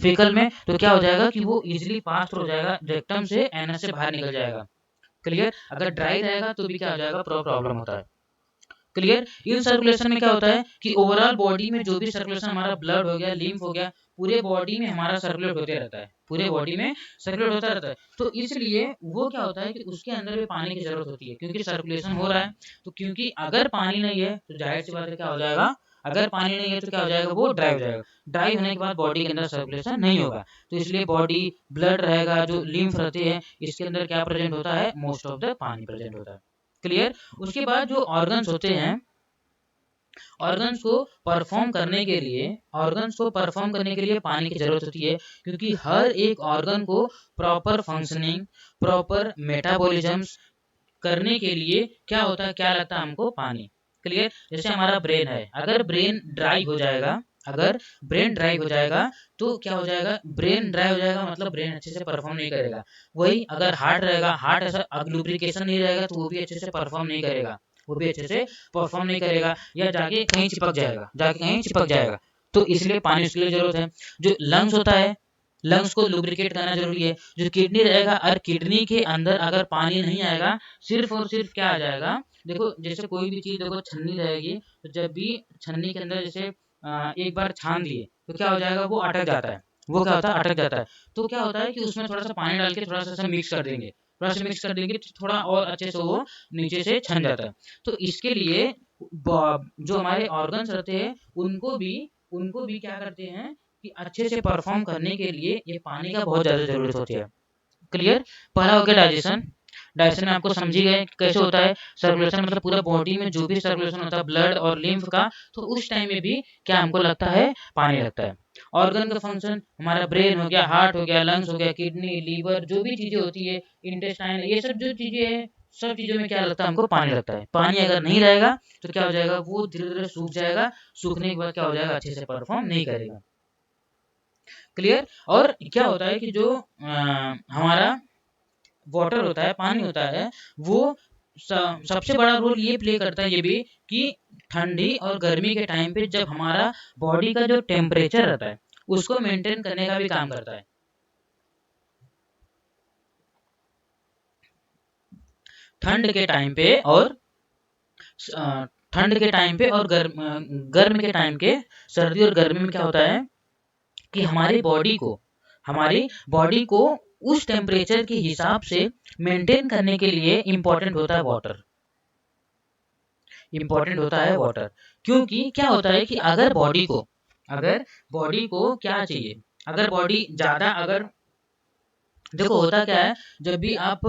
फीकल में, तो क्या हो जाएगा कि वो इजीली पास हो जाएगा रेक्टम से, एनस से बाहर निकल जाएगा। क्लियर? अगर ड्राई रहेगा तो भी क्या हो जाएगा, प्रॉब्लम होता है। क्लियर? इन सर्कुलेशन में क्या होता है कि ओवरऑल बॉडी में जो भी सर्कुलेशन, हमारा ब्लड हो गया, लिम्फ हो गया, पूरे बॉडी में हमारा सर्कुलेट होते रहता है, पूरे बॉडी में सर्कुलेट होता रहता है। तो इसलिए वो क्या होता है कि उसके अंदर भी पानी की जरूरत होती है, क्योंकि सर्कुलेशन हो रहा है। तो क्योंकि अगर पानी नहीं है तो जाहिर सी बात है क्या हो जाएगा, अगर पानी नहीं है तो क्या हो जाएगा, वो ड्राई हो जाएगा। ड्राई होने के बाद बॉडी के अंदर सर्कुलेशन नहीं होगा, तो इसलिए बॉडी ब्लड रहेगा, जो लिम्फ रहती है इसके अंदर क्या प्रेजेंट होता है, मोस्ट ऑफ द पानी प्रेजेंट होता है। क्लियर। उसके बाद जो ऑर्गन्स होते हैं, ऑर्गन्स को परफॉर्म करने के लिए, ऑर्गन्स को परफॉर्म करने के लिए पानी की जरूरत होती है, क्योंकि हर एक ऑर्गन को प्रॉपर फंक्शनिंग, प्रॉपर मेटाबॉलिज्म्स करने के लिए क्या होता है, क्या लगता है हमको, पानी। क्लियर। जैसे हमारा ब्रेन है, अगर ब्रेन ड्राई हो जाएगा, अगर ब्रेन ड्राई हो जाएगा तो क्या हो जाएगा, ब्रेन ड्राई हो जाएगा मतलब ब्रेन अच्छे से परफॉर्म नहीं करेगा। वही अगर हार्ट रहेगा, हार्ट ऐसा लुब्रिकेशन नहीं रहेगा तो वो भी अच्छे से परफॉर्म नहीं करेगा, वो भी अच्छे से परफॉर्म नहीं करेगा, या जाके कहीं चिपक जाएगा, जाके कहीं चिपक जाएगा। तो इसलिए पानी उसके लिए जरूरत है। जो लंग्स होता है, लंग्स को लुब्रिकेट करना जरूरी है। जो किडनी रहेगा, और किडनी के अंदर अगर पानी नहीं आएगा, सिर्फ और सिर्फ क्या आ जाएगा, देखो जैसे कोई भी चीज, देखो छन्नी रहेगी, तो जब भी छन्नी के अंदर जैसे एक बार छान दिए तो क्या हो जाएगा, वो अटक जाता है, वो क्या होता है, अटक जाता है। तो क्या होता है कि उसमें थोड़ा सा पानी डाल के थोड़ा सा मिक्स कर देंगे, थोड़ा सा मिक्स कर देंगे तो थोड़ा और अच्छे से वो नीचे से छन जाता है। तो इसके लिए जो हमारे ऑर्गन्स रहते हैं उनको भी क्या करते हैं कि अच्छे से परफॉर्म करने के लिए ये पानी का बहुत ज़्यादा ज़रूरत होती है। क्लियर। पहला हो गया डाइजेशन। डाइजेशन में आपको समझी गए कैसे होता है सर्कुलेशन, मतलब पूरा बॉडी में जो भी सर्कुलेशन होता है ब्लड और लिम्फ का, तो उस टाइम में भी क्या हमको लगता है, पानी लगता है। ऑर्गन का फंक्शन, हमारा ब्रेन हो गया, हार्ट हो गया, लंग्स हो गया, किडनी, लीवर, जो भी चीज़ें होती है, इंटेस्टाइन, ये सब जो चीज़ें हैं, सब चीज़ों में क्या लगता है, हमको पानी लगता है। पानी अगर नहीं रहेगा तो क्या हो जाएगा, वो धीरे धीरे सूख जाएगा, सूखने के बाद क्या हो जाएगा, अच्छे से परफॉर्म नहीं करेगा। क्लियर। और क्या होता है कि जो हमारा वाटर होता है, पानी होता है, वो सबसे बड़ा रोल ये प्ले करता है ये भी, कि ठंडी और गर्मी के टाइम पे जब हमारा बॉडी का जो टेम्परेचर रहता है उसको मेंटेन करने का भी काम करता है। ठंड के टाइम पे और ठंड के टाइम पे और गर्म के टाइम के, सर्दी और गर्मी में क्या होता है कि हमारी बॉडी को उस टेम्परेचर के हिसाब से मेंटेन करने के लिए इम्पोर्टेंट होता है वाटर, इम्पोर्टेंट होता है वाटर। क्योंकि क्या होता है कि अगर बॉडी को क्या चाहिए, अगर बॉडी ज़्यादा, अगर देखो होता क्या है, जब भी आप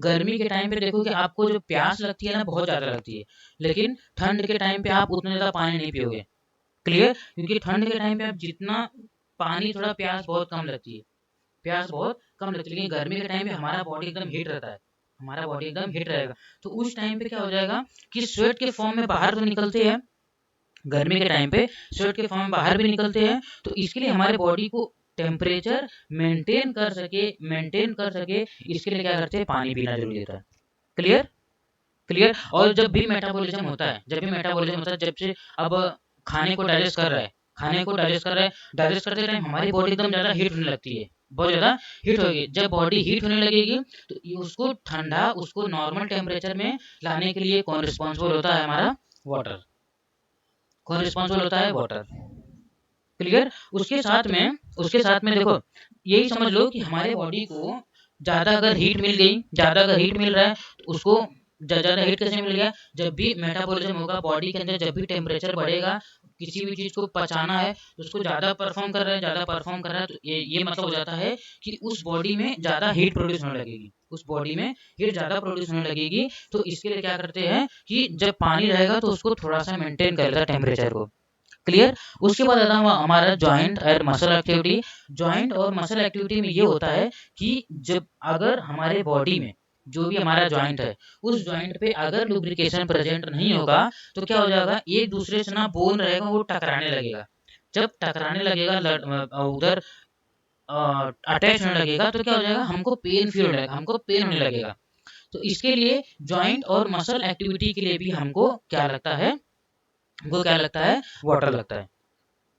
गर्मी के टाइम पे देखो कि आपको जो प्यास लगती है ना, बहुत ज़्यादा लगती है, लेकिन ठंड के टाइम पे आप उतना ज़्यादा पानी नहीं पियोगे। क्लियर। क्योंकि ठंड के टाइम पे आप जितना पानी, थोड़ा प्यास बहुत कम लगती है, प्यास बहुत कम लगती है, लेकिन गर्मी के टाइम पे हमारा बॉडी एकदम हीट रहता है, हमारा बॉडी एकदम हीट रहेगा। तो उस टाइम पे क्या हो जाएगा कि स्वेट के फॉर्म में बाहर तो निकलते हैं, गर्मी के टाइम पे स्वेट के फॉर्म में बाहर भी निकलते हैं। तो इसके लिए हमारे बॉडी को टेम्परेचर मेंटेन कर सके, इसके लिए क्या करते हैं, पानी पीना जरूरी होता है। क्लियर। क्लियर। और जब भी मेटाबॉलिज्म होता है, जब से अब खाने को डाइजेस्ट कर रहा है, डाइजेस्ट करते टाइम हमारी बॉडी एकदम ज़्यादा हीट होने लगती है, बहुत ज़्यादा हीट होगी। जब बॉडी हीट होने लगेगी तो उसको ठंडा, उसको नॉर्मल टेम्परेचर में लाने के लिए कौन रिस्पॉन्सिबल होता है, हमारा वाटर, कौन रिस्पॉन्सिबल होता है, वाटर। क्लियर। उसके साथ में देखो, यही समझ लो कि हमारे बॉडी को ज़्यादा अगर हीट मिल रहा है तो उसको ज़्यादा हीट कैसे मिल गया, जब भी मेटाबॉलिज्म होगा बॉडी के अंदर, जब भी टेम्परेचर बढ़ेगा, किसी भी चीज़ को पचाना है तो उसको ज़्यादा परफॉर्म कर रहा है, तो ये मतलब हो जाता है कि उस बॉडी में ज़्यादा हीट प्रोड्यूस होने लगेगी, उस बॉडी में हीट ज़्यादा प्रोड्यूस होने लगेगी। तो इसके लिए क्या करते हैं कि जब पानी रहेगा तो उसको थोड़ा सा मेंटेन कर लेता है टेम्परेचर को। क्लियर। उसके बाद आता है हमारा जॉइंट और मसल एक्टिविटी में ये होता है कि जब अगर हमारे बॉडी में जो भी हमारा जॉइंट है, उस जॉइंट पे अगर लुब्रिकेशन प्रेजेंट नहीं होगा तो क्या हो जाएगा, एक दूसरे से ना बोन रहेगा, वो टकराने लगेगा। जब टकराने लगेगा, उधर अटैच होने लगेगा, तो क्या हो जाएगा, हमको पेन होने लगेगा। तो इसके लिए जॉइंट और मसल एक्टिविटी के लिए भी हमको क्या लगता है, वाटर लगता है।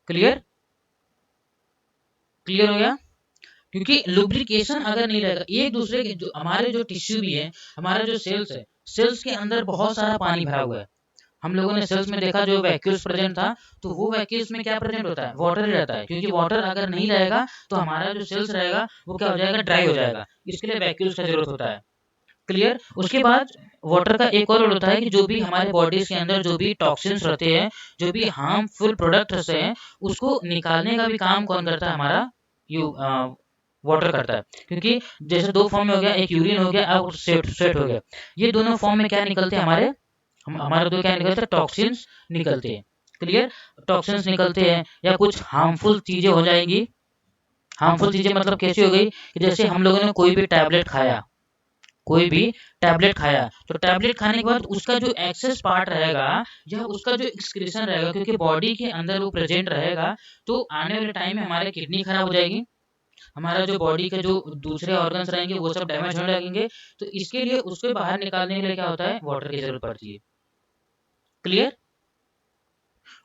क्लियर। क्लियर हो गया। क्योंकि लुब्रिकेशन अगर नहीं रहेगा, एक दूसरे के जो हमारे जो टिश्यू भी है, हमारा जो सेल्स है, सेल्स के अंदर बहुत सारा पानी भरा हुआ है। हम लोगों ने सेल्स में देखा जो वैक्यूल्स प्रेजेंट था, तो वो वैक्यूल्स में क्या प्रेजेंट होता है, वाटर ही रहता है। क्योंकि वाटर अगर नहीं रहेगा तो हमारा जो सेल्स रहेगा वो क्या हो जाएगा, ड्राई हो जाएगा। इसके लिए वैक्यूल्स का जरूरत होता है। क्लियर। उसके बाद वाटर का एक और रोल होता है कि जो भी हमारे बॉडीज के अंदर जो भी टॉक्सिन्स रहते हैं, जो भी हार्मफुल प्रोडक्ट रहते हैं, उसको निकालने का भी काम कौन करता है? हमारा यू वाटर करता है। क्योंकि जैसे दो फॉर्म में हो गया, एक यूरिन हो गया और स्वेट हो गया। ये दोनों फॉर्म में क्या निकलते हैं हमारे? हमारे दो क्या निकलते हैं? टॉक्सिन्स निकलते हैं। क्लियर। टॉक्सिन्स निकलते हैं या कुछ हार्मफुल चीजें हो जाएंगी। हार्मफुल चीजें मतलब कैसी हो गई कि जैसे हम लोगों ने कोई भी टैबलेट खाया, कोई भी टैबलेट खाया, तो टैबलेट खाने के बाद उसका जो एक्सेस पार्ट रहेगा या उसका जो एक्सक्रीशन रहेगा, क्योंकि बॉडी के अंदर वो प्रेजेंट रहेगा, तो आने वाले टाइम में हमारे किडनी खराब हो जाएगी, हमारा जो बॉडी के जो दूसरे ऑर्गन्स रहेंगे वो सब डैमेज होने लगेंगे। तो इसके लिए उसको बाहर निकालने के लिए क्या होता है? वाटर की जरूरत पड़ती है। क्लियर।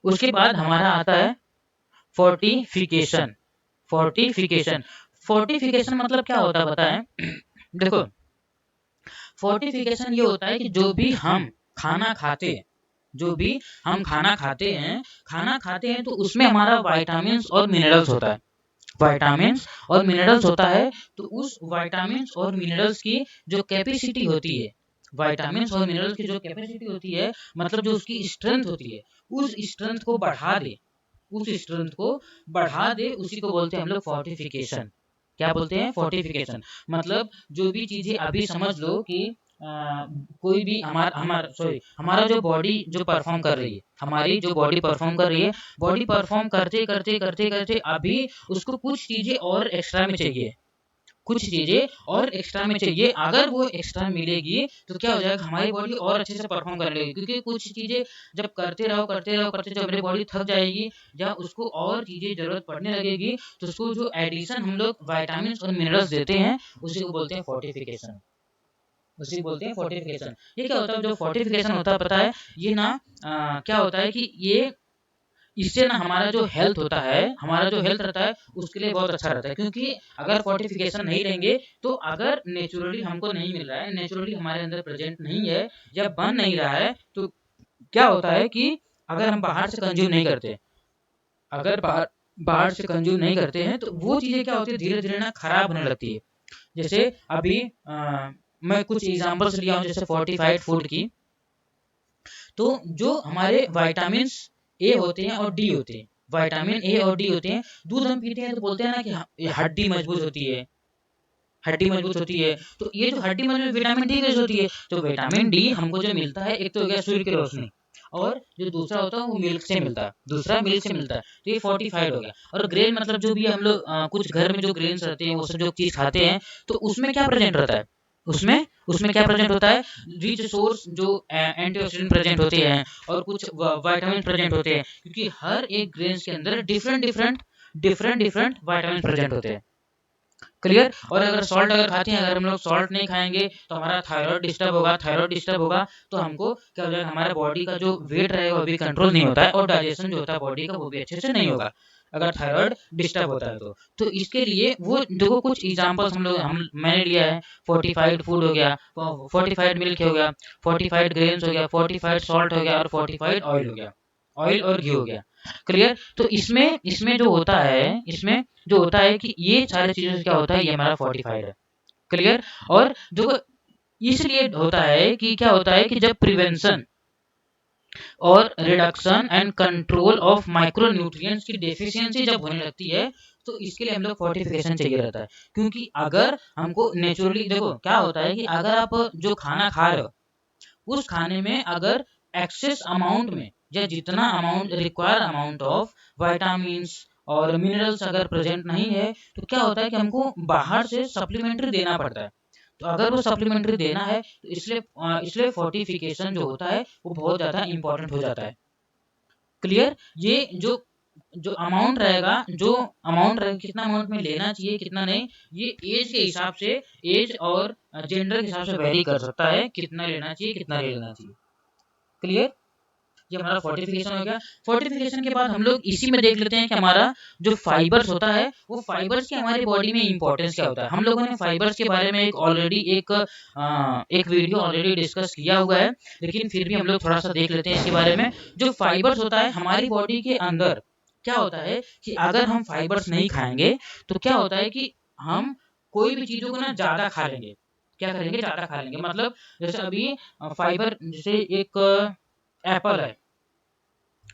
उसके बाद हमारा आता है फोर्टिफिकेशन। फोर्टिफिकेशन फोर्टिफिकेशन मतलब क्या होता है बताएं? देखो, फोर्टिफिकेशन ये होता है कि जो भी हम खाना खाते हैं, जो भी हम खाना खाते हैं तो उसमें हमारा विटामिन्स और मिनरल्स होता है। विटामिन्स और मिनरल्स होता है, तो उस विटामिन्स और मिनरल्स की जो कैपेसिटी होती है, विटामिन्स और मिनरल्स की जो कैपेसिटी होती है, मतलब जो उसकी स्ट्रेंथ होती है, उस स्ट्रेंथ को बढ़ा दे, उस स्ट्रेंथ को बढ़ा दे, उसी को बोलते हैं हम लोग फोर्टिफिकेशन। क्या बोलते हैं? फोर्टिफिकेशन। मतलब जो भी चीजें अभी समझ लो कि कोई भी हमारा जो बॉडी जो परफॉर्म कर रही है, हमारी जो बॉडी परफॉर्म कर रही है, बॉडी परफॉर्म करते करते करते करते अभी उसको कुछ चीजें और एक्स्ट्रा में चाहिए, कुछ चीजें और एक्स्ट्रा में चाहिए। अगर वो एक्स्ट्रा मिलेगी तो क्या हो जाएगा? हमारी बॉडी और अच्छे से परफॉर्म करने लगेगी, क्योंकि कुछ चीजें जब करते जब हमारी बॉडी थक जाएगी या उसको और चीजें जरूरत पड़ने लगेगी, तो उसको जो एडिशन हम लोग विटामिन और मिनरल्स देते हैं, उसी को बोलते हैं फोर्टिफिकेशन। उसी को बोलते हैं फोर्टिफिकेशन। ये क्या होता है? जो फोर्टिफिकेशन होता है, पता है ये ना क्या होता है कि ये इससे ना हमारा जो हेल्थ होता है, हमारा जो हेल्थ रहता है उसके लिए बहुत अच्छा रहता है। क्योंकि अगर फोर्टिफिकेशन नहीं लेंगे, तो अगर नेचुरली हमको नहीं मिल रहा है, नेचुरली हमारे अंदर प्रेजेंट नहीं है या बन नहीं रहा है, तो क्या होता है कि अगर हम बाहर से कंज्यूम नहीं करते, अगर बाहर से कंज्यूम नहीं करते हैं, तो वो चीजें क्या होती है? धीरे धीरे ना खराब होने लगती है। जैसे अभी मैं कुछ एग्जांपल्स लिया हूँ, जैसे फोर्टिफाइड फूड की। तो जो हमारे विटामिन ए होते हैं और डी होते हैं, विटामिन ए और डी होते हैं, दूध हम पीते हैं तो बोलते हैं ना कि ये हड्डी मजबूत होती है, हड्डी मजबूत होती है। तो ये जो हड्डी मजबूत विटामिन डी कैसे होती है? तो विटामिन डी हमको जो मिलता है, एक तो हो गया सूर्य की रोशनी, और जो दूसरा होता है वो मिल्क से मिलता है, दूसरा मिल्क से मिलता है। तो ये फोर्टिफाइड हो गया। और ग्रेन मतलब जो भी हम लोग कुछ घर में जो ग्रेन्स रहते हैं, वो सब जो चीज खाते हैं, तो उसमें क्या प्रेजेंट रहता है? उसमें उसमें क्या प्रेजेंट होता है? रिच सोर्स जो एंटीऑक्सीडेंट प्रेजेंट होते हैं और कुछ विटामिन प्रेजेंट होते हैं, क्योंकि हर एक ग्रेन्स के अंदर डिफरेंट डिफरेंट विटामिन प्रेजेंट होते हैं। क्लियर। और अगर सॉल्ट अगर खाते हैं, अगर हम लोग सॉल्ट नहीं खाएंगे तो हमारा थायराइड डिस्टर्ब होगा, थायराइड डिस्टर्ब होगा तो हमको क्या हो जाएगा? हमारा बॉडी का जो वेट रहेगा वो भी कंट्रोल नहीं होता है, और डाइजेशन जो होता है बॉडी का वो भी अच्छे से नहीं होगा, अगर थायराइड डिस्टर्ब होता है तो इसके लिए वो देखो कुछ एग्जांपल्स मैंने लिया है। फोर्टिफाइड फूड हो गया, फोर्टिफाइड मिल्क हो गया, फोर्टिफाइड ग्रेन्स हो गया, फोर्टिफाइड सॉल्ट हो गया और फोर्टिफाइड ऑयल हो गया, ऑयल और घी हो गया। क्लियर। तो इसमें इसमें जो होता है, इसमें जो होता है कि ये सारी चीजों से क्या होता है? ये हमारा फोर्टिफाइड है। क्लियर। और जो इसलिए होता है कि क्या होता है कि जब प्रिवेंशन और reduction and control of micro nutrients की डेफिशिएंसी जब होने लगती है, तो इसके लिए हम लोग फोर्टिफिकेशन चाहिए रहता है। क्योंकि अगर हमको नेचुरली देखो क्या होता है कि अगर आप जो खाना खा रहे हो, उस खाने में अगर एक्सेस अमाउंट में या जितना amount require amount of vitamins और मिनरल्स अगर प्रेजेंट नहीं है, तो क्या होता है कि हमको बाहर से सप्लीमेंट्री देना पड़ता है। तो अगर वो सप्लीमेंट्री देना है, तो इसलिए फोर्टिफिकेशन जो होता है वो बहुत ज़्यादा इंपॉर्टेंट हो जाता है। क्लियर। ये जो जो अमाउंट रहेगा, कितना अमाउंट में लेना चाहिए कितना नहीं, ये एज के हिसाब से, एज और जेंडर के हिसाब से वेरी कर सकता है, कितना लेना चाहिए कितना नहीं लेना चाहिए। क्लियर। ये हमारा फोर्टिफिकेशन हो गया। फोर्टिफिकेशन के बाद हम लोग इसी में देख लेते हैं कि हमारा जो फाइबर्स होता है, वो फाइबर्स की हमारी बॉडी में इंपॉर्टेंस क्या होता है। हम लोगों ने फाइबर्स के बारे में एक वीडियो ऑलरेडी डिस्कस किया हुआ है, लेकिन फिर भी हम लोग थोड़ा सा देख लेते हैं इसके बारे में। जो फाइबर्स होता है हमारी बॉडी के अंदर, क्या होता है कि अगर हम फाइबर्स नहीं खाएंगे, तो क्या होता है कि हम कोई भी चीजों को ना ज्यादा खा लेंगे, क्या करेंगे, ज़्यादा खा लेंगे। मतलब जैसे अभी फाइबर, जैसे एक एप्पल है,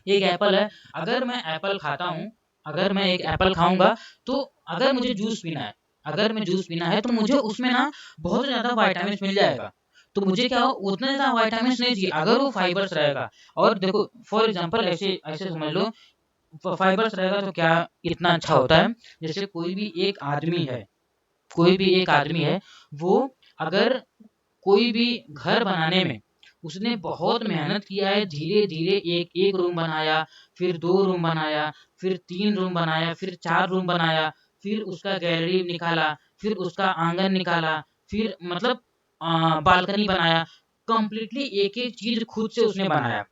एक एप्पल है, अगर मैं एप्पल खाता हूँ, अगर मैं एक एप्पल खाऊंगा, तो अगर मुझे जूस पीना है, अगर मैं जूस पीना है तो मुझे उसमें ना बहुत ज़्यादा वाइटामिन मिल जाएगा। तो मुझे क्या हो, उतना ज़्यादा वाइटामिन नहीं चाहिए अगर वो फाइबर्स रहेगा। और देखो फॉर एग्जांपल ऐसे ऐसे समझ लो, फाइबर्स रहेगा तो क्या इतना अच्छा होता है। जैसे कोई भी एक आदमी है, कोई भी एक आदमी है, वो अगर कोई भी घर बनाने में उसने बहुत मेहनत किया है, धीरे धीरे एक एक रूम बनाया, फिर 2 रूम बनाया, फिर 3 रूम बनाया, फिर 4 रूम बनाया, फिर उसका गैलरी निकाला, फिर उसका आंगन निकाला, फिर मतलब बालकनी बनाया, कंप्लीटली एक एक चीज खुद से उसने बनाया।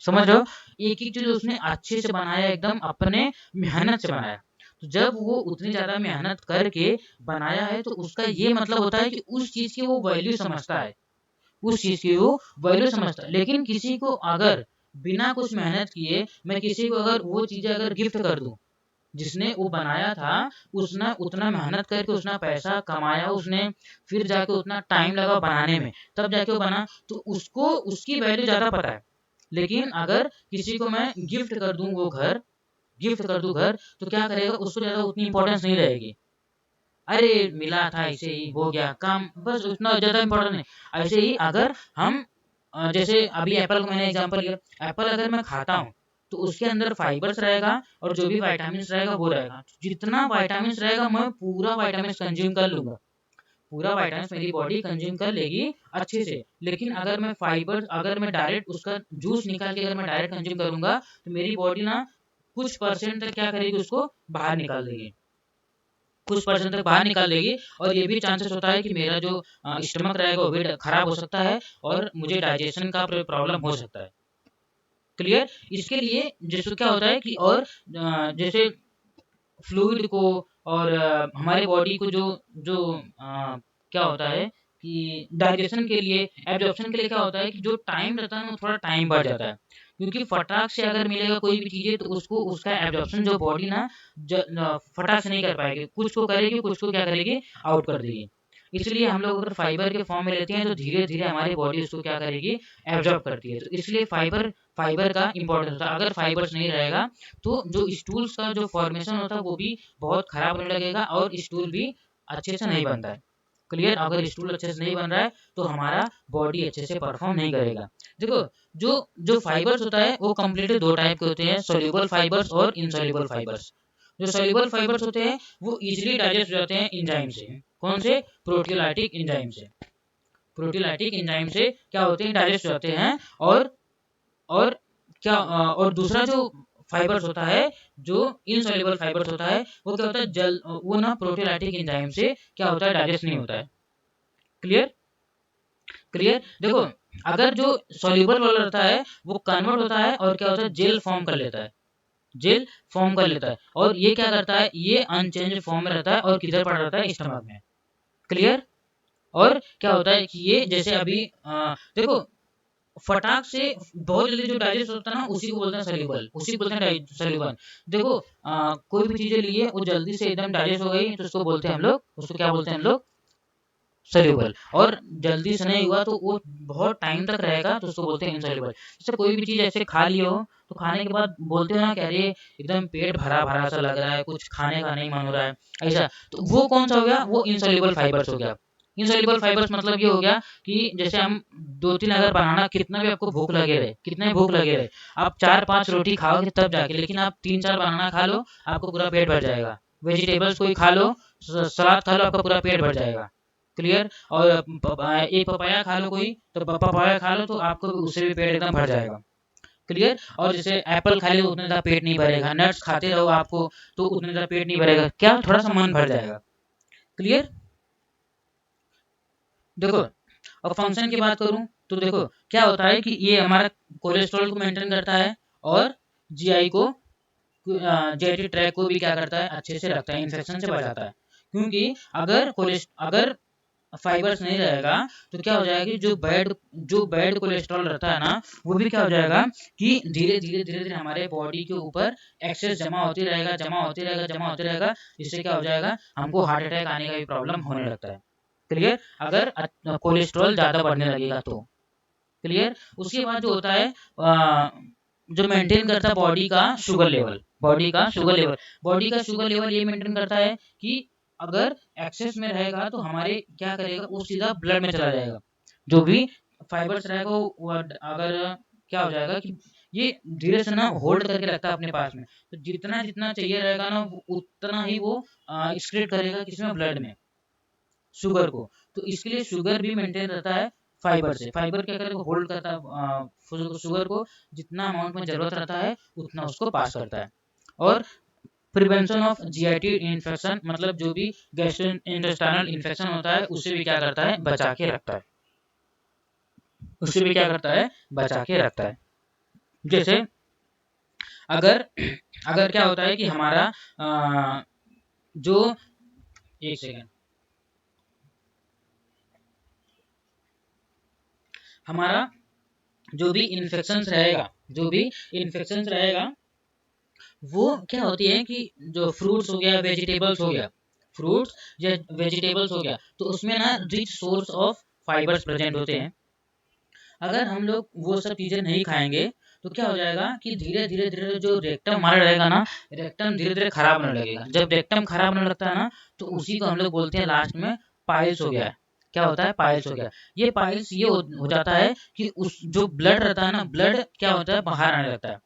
समझ रहे हो, एक एक चीज उसने अच्छे से बनाया, एकदम अपने मेहनत से बनाया। तो जब वो उतनी ज्यादा मेहनत करके बनाया है, तो उसका ये मतलब होता है कि उस चीज की वो वैल्यू समझता है, उस चीज की वो वैल्यू समझता है। लेकिन किसी को अगर बिना कुछ मेहनत किए मैं किसी को अगर वो चीजें अगर गिफ्ट कर दूं, जिसने वो बनाया था, उसने उतना मेहनत करके उसने पैसा कमाया, उसने फिर जाके उतना टाइम लगा बनाने में, तब जाके वो बना, तो उसको उसकी वैल्यू ज्यादा पता है। लेकिन अगर किसी को मैं गिफ्ट कर दूं वो घर, गिफ्ट कर दूं घर, तो क्या करेगा, उसको ज्यादा उतनी इंपॉर्टेंस नहीं रहेगी। अरे मिला था ऐसे ही हो गया काम, बस उतना ज्यादा इम्पोर्टेंट नहीं। ऐसे ही अगर हम जैसे अभी एप्पल का मैंने एग्जांपल लिया, एप्पल अगर मैं खाता हूँ तो उसके अंदर फाइबर्स रहेगा और जो भी विटामिन रहेगा वो रहेगा। जितना विटामिन रहेगा मैं पूरा विटामिन कंज्यूम कर लूंगा, पूरा विटामिन मेरी बॉडी कंज्यूम कर लेगी अच्छे से। लेकिन अगर मैं फाइबर, अगर मैं डायरेक्ट उसका जूस निकाल के अगर मैं डायरेक्ट कंज्यूम करूंगा, तो मेरी बॉडी ना कुछ परसेंट तक क्या करेगी, उसको बाहर निकाल देगी, कुछ परसेंट तक बाहर निकाल देगी। और ये भी चांसेस होता है कि मेरा जो स्टमक रहेगा वो भी खराब हो सकता है और मुझे डाइजेशन का प्रॉब्लम हो सकता है। क्लियर। इसके लिए जैसे क्या होता है कि और जैसे फ्लूइड को और हमारे बॉडी को जो जो क्या होता है कि डाइजेशन के लिए, एब्जॉर्प्शन के लिए क्या होता है कि जो टाइम रहता है ना, वो थोड़ा टाइम बढ़ जाता है। क्योंकि फटाक से अगर मिलेगा कोई भी चीज़ें, तो उसको उसका एब्जॉर्प्शन जो बॉडी ना फटाक से नहीं कर पाएगी, कुछ को करेगी, कुछ को क्या करेगी, आउट कर देगी। इसलिए हम लोग अगर फाइबर के फॉर्म में लेते हैं तो धीरे धीरे हमारी बॉडी उसको क्या करेगी, एब्जॉर्ब करती है। तो इसलिए फाइबर, फाइबर का इंपॉर्टेंस होता है। अगर फाइबर्स नहीं रहेगा तो जो स्टूल्स का जो फॉर्मेशन होता है वो भी बहुत खराब होने लगेगा और स्टूल भी अच्छे से नहीं बनता है। क्लियर। अगर स्टूल अच्छे से नहीं बन रहा है तो हमारा बॉडी अच्छे से परफॉर्म नहीं करेगा। देखो, जो जो फाइबर्स होता है वो कम्प्लीटली 2 टाइप के होते हैं, सोल्यूबल फाइबर्स और इनसोल्यूबल फाइबर्स। जो सोल्यूबल फाइबर्स होते हैं वो इजीली डाइजेस्ट हो जाते हैं एंजाइम से। कौन से? प्रोटियोलाइटिक एंजाइम से। प्रोटियोलाइटिक एंजाइम से क्या होते हैं, डाइजेस्ट हो जाते हैं। और क्या और दूसरा जो फाइबर्स होता है, जो इनसॉल्युबल फाइबर्स होता है, वो क्या होता है, जल वो ना प्रोटीलाइटिक एंजाइम से क्या होता है, डाइजेस्ट नहीं होता है। क्लियर। क्लियर। देखो, अगर जो सॉल्युबल वाला रहता है वो कन्वर्ट होता है और क्या होता है, जेल फॉर्म कर लेता है, जेल फॉर्म कर लेता है। और ये क्या करता है, ये अनचेंज फॉर्म में रहता है और किधर पड़ा रहता है, स्टमक में। क्लियर। और क्या होता है कि ये जैसे अभी देखो, फटाक से बहुत जल्दी जो डाइजेस्ट होता है ना, उसी को बोलते हैं सल्यूबल, उसी को बोलते हैं सल्यूबल। देखो, कोई भी चीजें लिए वो जल्दी से एकदम डाइजेस्ट हो गई तो उसको बोलते हैं हम लोग, उसको क्या बोलते हैं हम लोग, सल्यूबल। और जल्दी से नहीं हुआ तो वो बहुत टाइम तक रहेगा तो उसको बोलते हैं इनसॉल्युबल। जैसे कोई भी चीज ऐसे खा लियो तो खाने के बाद बोलते हो ना कि अरे एकदम पेट भरा भरा सा लग रहा है, कुछ खाने का नहीं मन हो रहा है, ऐसा। तो वो कौन सा हो गया, वो इनसॉल्युबल फाइबर्स हो गया। इनसॉल्युबल फाइबर्स मतलब ये हो गया कि जैसे हम 2-3 अगर बनाना, कितना भी आपको भूख लगे रहे, कितने भूख लगे रहे, आप 4-5 रोटी खाओगे तब जाके, लेकिन आप 3-4 बनाना खा लो आपको पूरा पेट भर जाएगा। वेजिटेबल्स कोई खा लो, सलाद खा लो, आपका पूरा पेट भर जाएगा। क्लियर। और एक पपाया खा लो कोई, तो पपाया खा लो तो आपको उससे भी पेट एकदम भर जाएगा। क्लियर। और जैसे एप्पल खा लो उतना ज़्यादा पेट नहीं भरेगा, नट्स खाते रहो आपको तो उतना ज़्यादा पेट नहीं भरेगा, क्या थोड़ा सा मन भर जाएगा। क्लियर। देखो, और फंक्शन की बात करूं तो देखो क्या होता है कि ये हमारा कोलेस्ट्रॉल को मेंटेन करता है और जीआई को, जीआईटी ट्रैक को भी क्या करता है, अच्छे से रखता है, इन्फेक्शन से बचाता है। क्योंकि अगर फाइबर्स नहीं रहेगा तो क्या हो जाएगा कि जो बैड कोलेस्ट्रॉल रहता है ना, वो भी क्या हो जाएगा कि धीरे धीरे धीरे धीरे हमारे बॉडी के ऊपर एक्सेस जमा होती रहेगा, जमा होती रहेगा, जमा होती रहेगा, जिससे क्या हो जाएगा, हमको हार्ट अटैक आने का भी प्रॉब्लम होने लगता है। क्लियर, अगर कोलेस्ट्रॉल ज़्यादा बढ़ने लगेगा तो। क्लियर। उसके बाद जो होता है जो मेंटेन करता है बॉडी का शुगर लेवल, बॉडी का शुगर लेवल ये मेंटेन करता है कि अगर एक्सेस में रहेगा तो हमारे क्या करेगा, वो सीधा ब्लड में चला जाएगा। जो भी फाइबर्स रहेगा वो अगर क्या हो जाएगा कि ये धीरे से ना होल्ड करके रखता है अपने पास में, तो जितना जितना चाहिए रहेगा ना उतना ही वो एक्सक्रीट करेगा किसमें, ब्लड में, शुगर को। तो इसके लिए शुगर भी मेंटेन रहता है फाइबर से। फाइबर क्या करेगा, होल्ड करता है शुगर को, जितना अमाउंट में जरूरत रहता है उतना उसको पास करता है। और प्रिवेंशन ऑफ जीआईटी इन्फेक्शन, मतलब जो भी गैस्ट्रोइंटेस्टाइनल इन्फेक्शन होता है उससे भी क्या करता है, बचा के रखता है, उससे भी क्या करता है, बचा के रखता है। जैसे अगर अगर क्या होता है कि हमारा जो, एक सेकेंड, हमारा जो भी इन्फेक्शन रहेगा, जो भी इन्फेक्शन रहेगा वो क्या होती है कि जो फ्रूट्स हो गया, वेजिटेबल्स हो गया, फ्रूट्स या वेजिटेबल्स हो गया, तो उसमें ना rich source of fibres present होते हैं। अगर हम लोग वो सब चीज़ें नहीं खाएंगे तो क्या हो जाएगा कि धीरे धीरे धीरे जो रेक्टम हमारा रहेगा ना, रेक्टम धीरे धीरे खराब होने लगेगा। जब रेक्टम खराब होने लगता है ना, तो उसी को हम लोग बोलते हैं लास्ट में पाइल्स हो गया है। क्या होता है, पाइल्स हो गया। ये पाइल्स ये हो जाता है कि उस जो ब्लड रहता है ना, ब्लड क्या होता है, बाहर आने लगता है।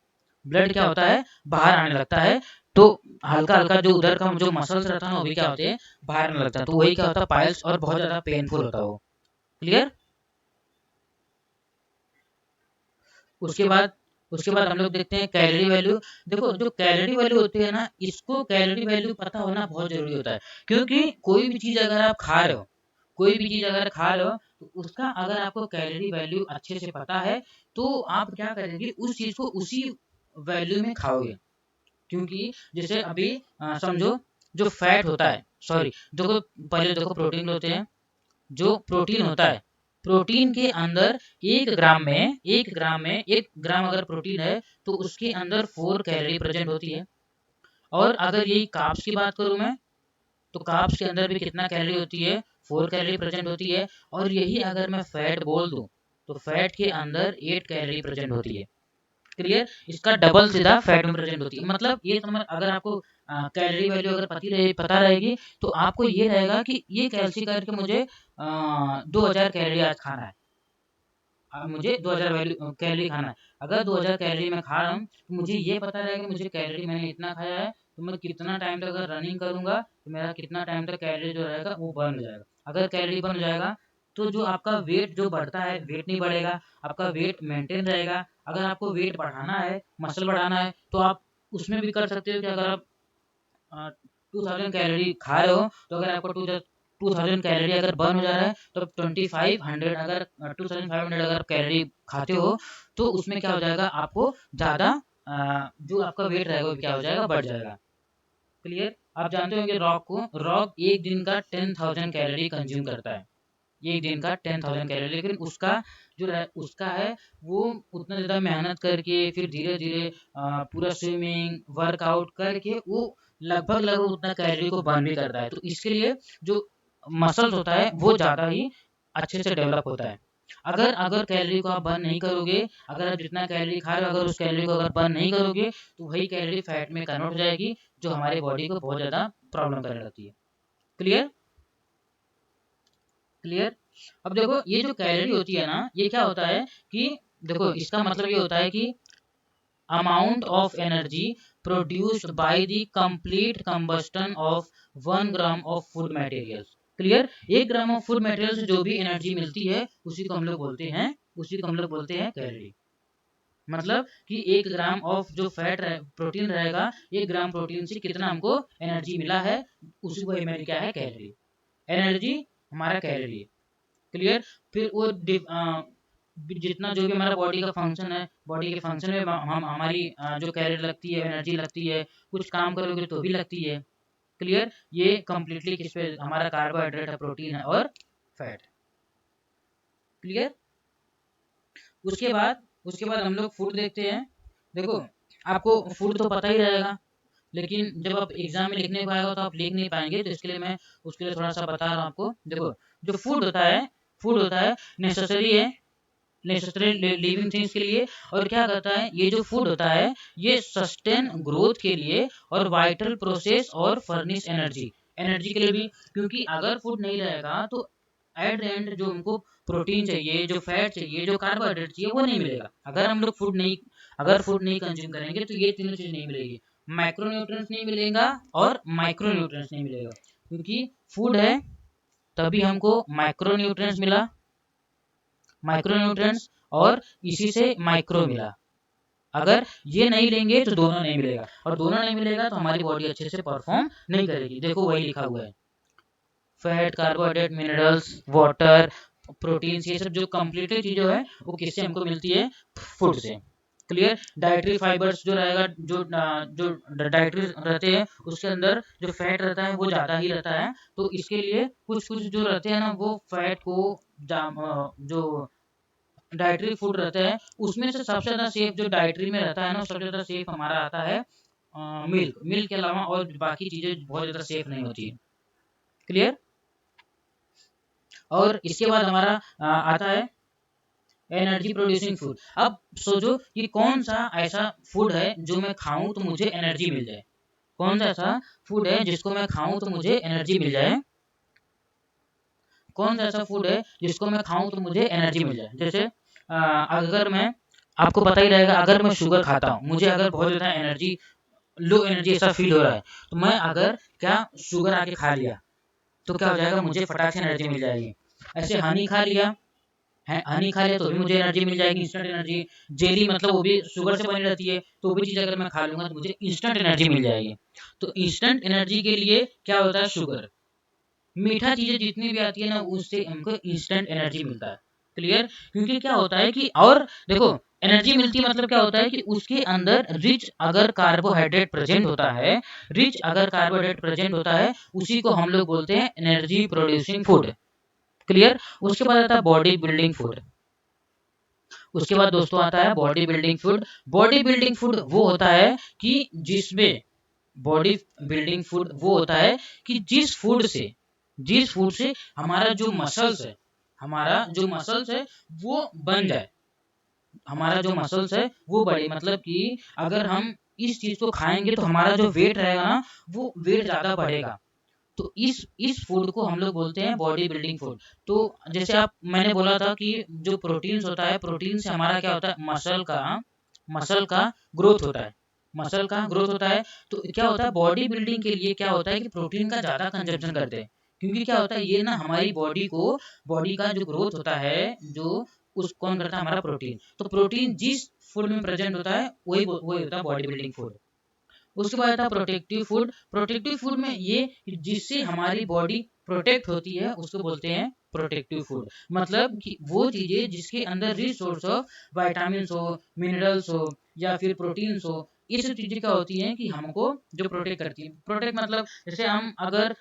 ब्लड क्या होता है, बाहर आने लगता है। तो हल्का हल्का जो उधर का जो मसल्स रहता है ना, वो भी क्या होते हैं, बाहर आने लगता है। तो वही क्या होता है, पाइल्स, और बहुत ज्यादा पेनफुल होता है वो। क्लियर। उसके बाद हम लोग देखते हैं कैलोरी वैल्यू। देखो जो कैलोरी वैल्यू होती है ना, इसको कैलोरी वैल्यू पता होना बहुत जरूरी होता है। क्योंकि कोई भी चीज अगर आप खा रहे हो, कोई भी चीज अगर खा रहे हो, तो उसका अगर आपको कैलोरी वैल्यू अच्छे से पता है, तो आप क्या करेंगे, उस चीज को उसी वैल्यू में खाओगे। क्योंकि जैसे अभी समझो जो फैट होता है, सॉरी, देखो पहले देखो प्रोटीन होते हैं। जो प्रोटीन होता है, प्रोटीन के अंदर 1 ग्राम अगर प्रोटीन है, तो उसके अंदर 4 कैलोरी प्रेजेंट होती है। और अगर यही कार्ब्स की बात करूं मैं, तो कार्ब्स के अंदर भी कितना कैलोरी होती है, 4 कैलोरी प्रेजेंट होती है। और यही अगर मैं फैट बोल दूं, तो फैट के अंदर 8 कैलोरी प्रेजेंट होती है। क्लियर। इसका डबल सीधा फैट में प्रेजेंट होती है। मतलब ये समझ, अगर आपको कैलोरी वैल्यू अगर पता रहेगी, तो आपको ये रहेगा कि ये कैलसी करके मुझे 2000 कैलोरी आज खाना है। अब मुझे 2000 वैल्यू कैलोरी खाना है। अगर 2000 कैलोरी में खा रहा हूँ, तो मुझे ये पता रहेगा कि मुझे कैलोरी मैंने इतना खाया है, तो मैं कितना टाइम तक अगर रनिंग करूंगा, तो मेरा कितना टाइम तक कैलोरी जो रहेगा वो बर्न हो जाएगा। अगर कैलोरी बर्न हो जाएगा, तो जो आपका वेट जो बढ़ता है, वेट नहीं बढ़ेगा, आपका वेट मेंटेन रहेगा। अगर आपको वेट बढ़ाना है, मसल बढ़ाना है, तो आप उसमें भी कर सकते हो कि अगर आप 2000 कैलोरी खा रहे हो, तो अगर आपको 2000 कैलोरी अगर बर्न हो जा रहा है, तो 2500 अगर 2500 अगर कैलोरी खाते हो, तो उसमें क्या हो जाएगा, आपको ज़्यादा जो आपका वेट रहेगा वो क्या हो जाएगा, बढ़ जाएगा। क्लियर। आप जानते होंगे रॉक एक दिन का 10,000 कैलोरी कंज्यूम करता है। एक दिन का 10,000 कैलोरी, लेकिन उसका उसका है वो उतना ज़्यादा मेहनत करके, फिर धीरे धीरे पूरा स्विमिंग वर्कआउट करके वो लगभग लगभग उतना कैलोरी को बर्न भी करता है। तो इसके लिए जो मसल्स होता है वो ज़्यादा ही अच्छे से डेवलप होता है। अगर अगर कैलोरी को आप बर्न नहीं करोगे, अगर आप जितना कैलोरी खा रहे हो, अगर उस कैलोरी को अगर बर्न नहीं करोगे, तो वही कैलोरी फैट में कन्वर्ट हो जाएगी, जो हमारे बॉडी को बहुत ज़्यादा प्रॉब्लम करने लगती है। क्लियर। क्लियर। अब देखो ये जो कैलोरी होती है ना, ये क्या होता है कि देखो इसका मतलब ये होता है कि amount of energy produced by the complete combustion of 1 gram of food materials. Clear. 1 gram of food material से जो भी एनर्जी मिलती है, उसी को हम लोग बोलते हैं कैलोरी। मतलब कि 1 ग्राम ऑफ जो फैट प्रोटीन रहेगा, 1 ग्राम प्रोटीन से कितना हमको एनर्जी मिला है, उसी को हमें क्या है, कैलोरी। एनर्जी हमारा कैलोरी। क्लियर। फिर वो जितना जो भी हमारा बॉडी का फंक्शन है, बॉडी के फंक्शन में हम हमारी जो कैलोरी लगती है, एनर्जी लगती है, कुछ काम करोगे तो भी लगती है। क्लियर। ये कंप्लीटली किस पे, हमारा कार्बोहाइड्रेट है, प्रोटीन है और फैट। क्लियर। उसके बाद हम लोग फूड देखते हैं। देखो आपको फूड तो पता ही रहेगा, लेकिन जब आप एग्जाम में लिखने को आएगा तो आप लिख नहीं पाएंगे। तो इसके लिए मैं उसके लिए थोड़ा सा बता रहा हूँ आपको। देखो, जो फूड होता है नेसेसरी है, नेसेसरी लिविंग थिंग्स के लिए। और क्या करता है, ये जो फूड होता है ये सस्टेन ग्रोथ के लिए और वाइटल प्रोसेस और फर्निश एनर्जी, एनर्जी के लिए भी। क्योंकि अगर फूड नहीं रहेगा तो एट द एंड जो हमको प्रोटीन चाहिए, जो फैट चाहिए, जो कार्बोहाइड्रेट चाहिए, वो नहीं मिलेगा। अगर हम लोग अगर फूड नहीं कंज्यूम करेंगे तो ये तीनों चीज नहीं मिलेगी। माइक्रोन्यूट्रिएंट्स नहीं मिलेगा और माइक्रोन्यूट्रिएंट्स नहीं मिलेगा। क्योंकि फूड है तभी हमको माइक्रोन्यूट्रिएंट्स मिला, माइक्रोन्यूट्रिएंट्स, और इसी से माइक्रो मिला। अगर ये नहीं लेंगे तो दोनों नहीं मिलेगा, और दोनों नहीं मिलेगा तो हमारी बॉडी अच्छे से परफॉर्म नहीं करेगी। देखो वही लिखा हुआ है, fat, carbohydrate, minerals, water, proteins, ये सब जो कंप्लीटेड चीज़ें है वो किससे हमको मिलती है, फूड से। क्लियर। डाइटरी फाइबर्स जो रहेगा, जो डाइटरी रहते हैं उसके अंदर जो फैट रहता है वो ज़्यादा ही रहता है। तो इसके लिए कुछ कुछ जो रहते हैं ना वो फैट को जो डाइटरी फूड रहता है उसमें से सबसे ज़्यादा सेफ जो डाइटरी में रहता है ना, सबसे ज़्यादा सेफ हमारा आता है मिल्क। मिल्क के अलावा और बाकी चीज़ें बहुत ज़्यादा सेफ नहीं होती है। क्लियर। और इसके बाद हमारा आता है एनर्जी प्रोड्यूसिंग फूड। अब सोचो कि कौन सा ऐसा फूड है जो मैं खाऊं तो मुझे एनर्जी मिल जाए, कौन सा ऐसा फूड है जिसको मैं खाऊं तो मुझे एनर्जी मिल जाए, कौन सा ऐसा फूड है जिसको मैं खाऊं तो मुझे एनर्जी मिल जाए। जैसे अगर मैं, आपको पता ही रहेगा, अगर मैं शुगर खाता हूँ, मुझे अगर बहुत ज़्यादा एनर्जी, लो एनर्जी ऐसा फील हो रहा है, तो मैं अगर क्या शुगर आके खा लिया तो क्या हो जाएगा, मुझे फटाक से एनर्जी मिल जाएगी। ऐसे हनी खा लिया, हनी खा लिया तो भी मुझे एनर्जी मिल जाएगी, इंस्टेंट एनर्जी। जेली मतलब वो भी शुगर से बनी रहती है, तो वो भी चीज़ अगर मैं खा लूंगा तो मुझे इंस्टेंट एनर्जी मिल जाएगी। तो इंस्टेंट एनर्जी के लिए क्या होता है, शुगर। मीठा चीज़ें जितनी भी आती है ना उससे हमको इंस्टेंट एनर्जी मिलता है। क्लियर। क्योंकि क्या होता है कि, और देखो एनर्जी मिलती है मतलब क्या होता है कि उसके अंदर रिच अगर कार्बोहाइड्रेट प्रेजेंट होता है, रिच अगर कार्बोहाइड्रेट प्रेजेंट होता है, उसी को हम लोग बोलते हैं एनर्जी प्रोड्यूसिंग फूड। क्लियर। उसके बाद आता है बॉडी बिल्डिंग फूड। उसके बाद दोस्तों आता है body building food. Body building food वो होता है कि जिसमें, बॉडी बिल्डिंग फूड वो होता है कि जिस फूड से हमारा जो मसल्स है, हमारा जो मसल्स है वो बन जाए, हमारा जो मसल्स है वो बढ़े। मतलब कि अगर हम इस चीज को खाएंगे तो हमारा जो वेट रहेगा ना वो वेट ज्यादा बढ़ेगा। तो इस फूड को हम लोग बोलते हैं बॉडी बिल्डिंग फूड। तो जैसे आप, मैंने बोला था कि जो प्रोटीन्स होता है, प्रोटीन से हमारा क्या होता है, मसल का ग्रोथ होता है, मसल का ग्रोथ होता है। तो क्या होता है बॉडी बिल्डिंग के लिए, क्या होता है कि प्रोटीन का ज्यादा कंजप्शन करते हैं। क्योंकि क्या होता है ये ना हमारी बॉडी का जो ग्रोथ होता है, जो उस कौन करता है, हमारा प्रोटीन। तो प्रोटीन जिस फूड में प्रेजेंट होता है वही होता है बॉडी बिल्डिंग फूड। उसके बाद आता प्रोटेक्टिव फूड। प्रोटेक्टिव फूड में ये जिससे हमारी बॉडी प्रोटेक्ट होती है उसको बोलते हैं प्रोटेक्टिव फूड। मतलब कि वो चीजें जिसके अंदर रिच सोर्स ऑफ विटामिन हो, मिनरल्स हो, या फिर प्रोटीन्स हो, ये सब चीजें क्या होती हैं कि हमको जो प्रोटेक्ट करती है। प्रोटेक्ट मतलब जैसे हम अगर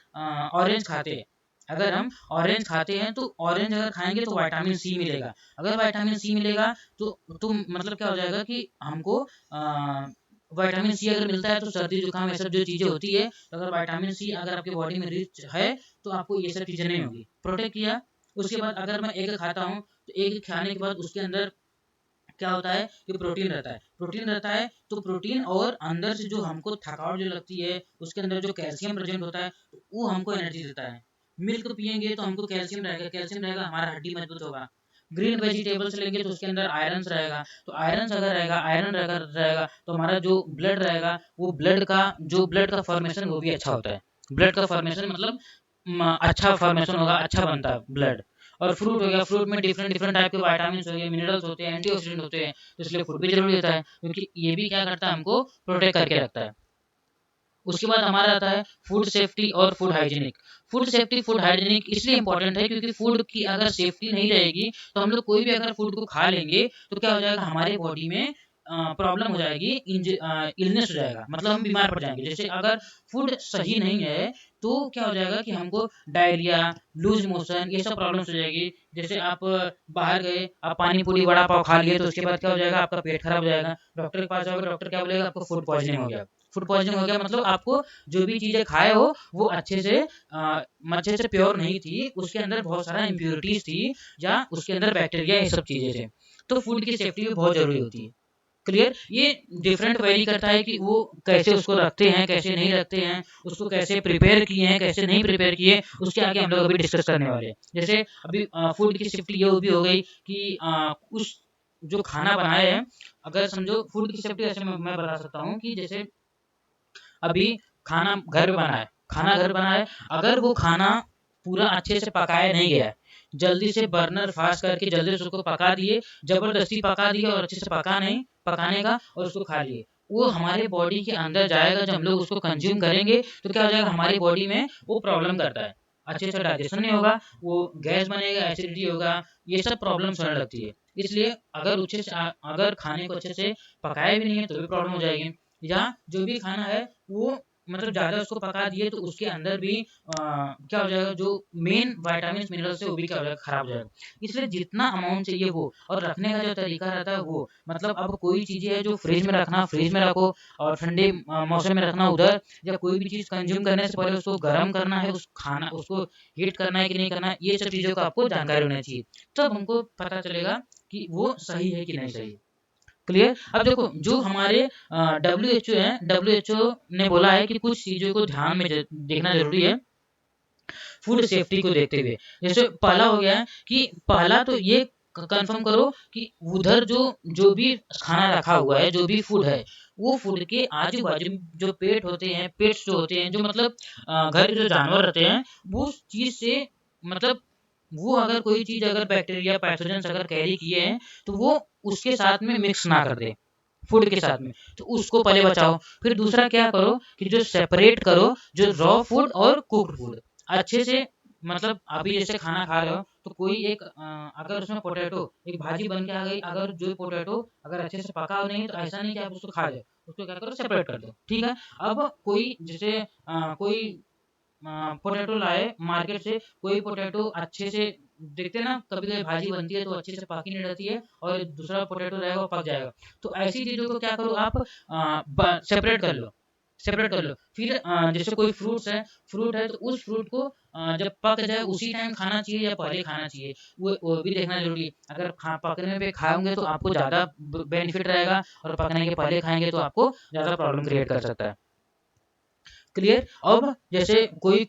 ऑरेंज खाते हैं, अगर हम ऑरेंज खाते हैं तो ऑरेंज अगर खाएंगे तो विटामिन सी मिलेगा। अगर विटामिन सी मिलेगा तो मतलब क्या हो जाएगा कि हमको विटामिन सी अगर मिलता है तो सर्दी जुकाम ये सब जो चीजें होती है, तो अगर विटामिन सी अगर आपके बॉडी में रिच है तो आपको ये सब चीजें नहीं होगी, प्रोटेक्ट किया। उसके बाद अगर मैं एग खाता हूँ तो एग खाने के बाद उसके अंदर क्या होता है कि प्रोटीन रहता है, प्रोटीन रहता है। तो प्रोटीन और अंदर से जो हमको थकावट जो लगती है, उसके अंदर जो कैल्शियम प्रेजेंट होता है तो वो हमको एनर्जी देता है। मिल्क पियेंगे तो हमको कैल्शियम रहेगा, कैल्शियम रहेगा हमारा हड्डी मजबूत होगा। ग्रीन वेजिटेबल्स लेंगे तो उसके अंदर आयरन रहेगा, तो आयरन अगर रहेगा, रहेगा तो हमारा जो ब्लड रहेगा वो ब्लड का फॉर्मेशन वो भी अच्छा होता है। ब्लड का फॉर्मेशन मतलब अच्छा फॉर्मेशन होगा, अच्छा बनता है ब्लड। और फ्रूट हो गया, फ्रूट में डिफरेंट डिफरेंट टाइप के विटामिन हो गए, मिनरल्स होते हैं, एंटीऑक्सीडेंट होते हैं, तो इसलिए फूड भी जरूरी होता है क्योंकि ये भी क्या करता है, हमको प्रोटेक्ट करके रखता है। उसके बाद हमारा आता है फूड सेफ्टी और food hygienic. Food safety food hygienic इसलिए इंपॉर्टेंट है क्योंकि फूड की अगर सेफ्टी नहीं रहेगी तो हम लोग कोई भी अगर फूड को खा लेंगे तो क्या हो जाएगा, हमारे बॉडी में प्रॉब्लम हो जाएगी, इलनेस हो जाएगा, मतलब हम बीमार पड़ जाएंगे। जैसे अगर फूड सही नहीं है तो क्या हो जाएगा कि हमको डायरिया, लूज मोशन, ये सब प्रॉब्लम्स हो जाएगी। जैसे आप बाहर गए, आप पानी पूरी वड़ा पाव खा लिए तो उसके बाद क्या हो जाएगा, आपका पेट खराब हो जाएगा, डॉक्टर के पास जाओगे, डॉक्टर क्या बोलेगा, आपको फूड पॉइजनिंग हो गया। फूड पॉइजनिंग हो गया मतलब आपको जो भी चीजें खाए हो वो अच्छे से प्योर नहीं थी, उसके अंदर बहुत सारा इम्प्योरिटीज थी या उसके अंदर बैक्टीरिया ये सब चीजें थे। तो फूड की सेफ्टी भी बहुत जरूरी होती है। क्लियर? ये डिफरेंट वेरी करता है कि वो कैसे उसको रखते हैं, कैसे नहीं रखते हैं, उसको कैसे प्रिपेयर किए हैं, कैसे नहीं प्रिपेयर किए, उसके आगे हम लोग अभी डिस्कस करने वाले हैं। जैसे अभी फूड की सेफ्टी ये भी हो गई कि उस जो खाना बनाया है, अगर समझो फूड की सेफ्टी ऐसे मैं बता सकता हूँ कि जैसे अभी खाना घर में बना है, खाना घर बना है, अगर वो खाना पूरा अच्छे से पकाया नहीं गया है, जल्दी से बर्नर फास्ट करके जल्दी से उसको पका दिए, जबरदस्ती पका दिए और अच्छे से पका नहीं पकाने का और उसको खा लिए, वो हमारे बॉडी के अंदर जाएगा, जब हम लोग उसको कंज्यूम करेंगे तो क्या हो जाएगा, हमारी बॉडी में वो प्रॉब्लम करता है, अच्छे से डाइजेशन नहीं होगा, वो गैस बनेगा, एसिडिटी होगा, ये सब प्रॉब्लम्स होने लगती है। इसलिए अगर खाने को अच्छे से पकाया भी नहीं है तो भी प्रॉब्लम हो जाएगी, या जो भी खाना है वो मतलब ज्यादा उसको पका दिए तो उसके अंदर भी क्या हो जाएगा, जो मेन विटामिन मिनरल्स है वो भी क्या हो जाएगा, खराब हो जाएगा। इसलिए जितना अमाउंट चाहिए वो, और रखने का जो तरीका रहता है वो, मतलब अब कोई चीजें है जो फ्रिज में रखना, फ्रिज में रखो, और ठंडे मौसम में रखना उधर, या कोई भी चीज कंज्यूम करने से पहले उसको गर्म करना है, उस खाना उसको हीट करना है कि नहीं करना है, ये सब चीजों का आपको जानकारी होनी चाहिए, तब हमको पता चलेगा कि वो सही है कि नहीं सही है। क्लियर? अब देखो जो हमारे WHO है, WHO ने बोला है कि कुछ चीजों को ध्यान में देखना जरूरी है फूड सेफ्टी को देखते हुए। जैसे पहला हो गया है कि पहला तो ये कंफर्म करो कि उधर जो जो भी खाना रखा हुआ है, जो भी फूड है, वो फूड के आजू बाजू जो पेट होते हैं, पेट्स जो होते हैं, जो मतलब घर के जो जानवर रहते हैं, वो चीज से मतलब वो अगर कोई चीज अगर बैक्टीरिया पैथोजन अगर कैरी किए हैं तो वो उसके साथ में मिक्स ना कर दे फूड के साथ में, तो उसको पहले बचाओ। फिर दूसरा क्या करो कि जो सेपरेट करो जो रॉ फूड और कुक्ड फूड अच्छे से, मतलब अभी जैसे खाना खा रहे हो तो कोई एक अगर उसमें पोटैटो एक भाजी बन के आ गई, अगर जो पोटैटो अगर अच्छे से पका नहीं है तो ऐसा नहीं कि आप उसको खा जाओ, उसको क्या करो सेपरेट कर दो, ठीक है। अब कोई जैसे कोई पोटैटो लाए मार्केट से, कोई पोटैटो अच्छे से देखते ना, कभी कभी भाजी बनती है तो अच्छे से पकी नहीं रहती है और दूसरा पोटैटो रहेगा वो पक जाएगा, तो ऐसी चीजों को क्या करो आप सेपरेट कर लो, सेपरेट कर लो। फिर जैसे कोई फ्रूट्स है, फ्रूट है तो उस फ्रूट को जब पक जाए उसी टाइम खाना चाहिए या पहले खाना चाहिए, वो भी देखना जरूरी है। अगर पकने पे खाओगे तो आपको ज्यादा बेनिफिट रहेगा, और पकने के पहले खाएंगे तो आपको ज्यादा प्रॉब्लम क्रिएट कर सकता है। क्लियर? अब जैसे कोई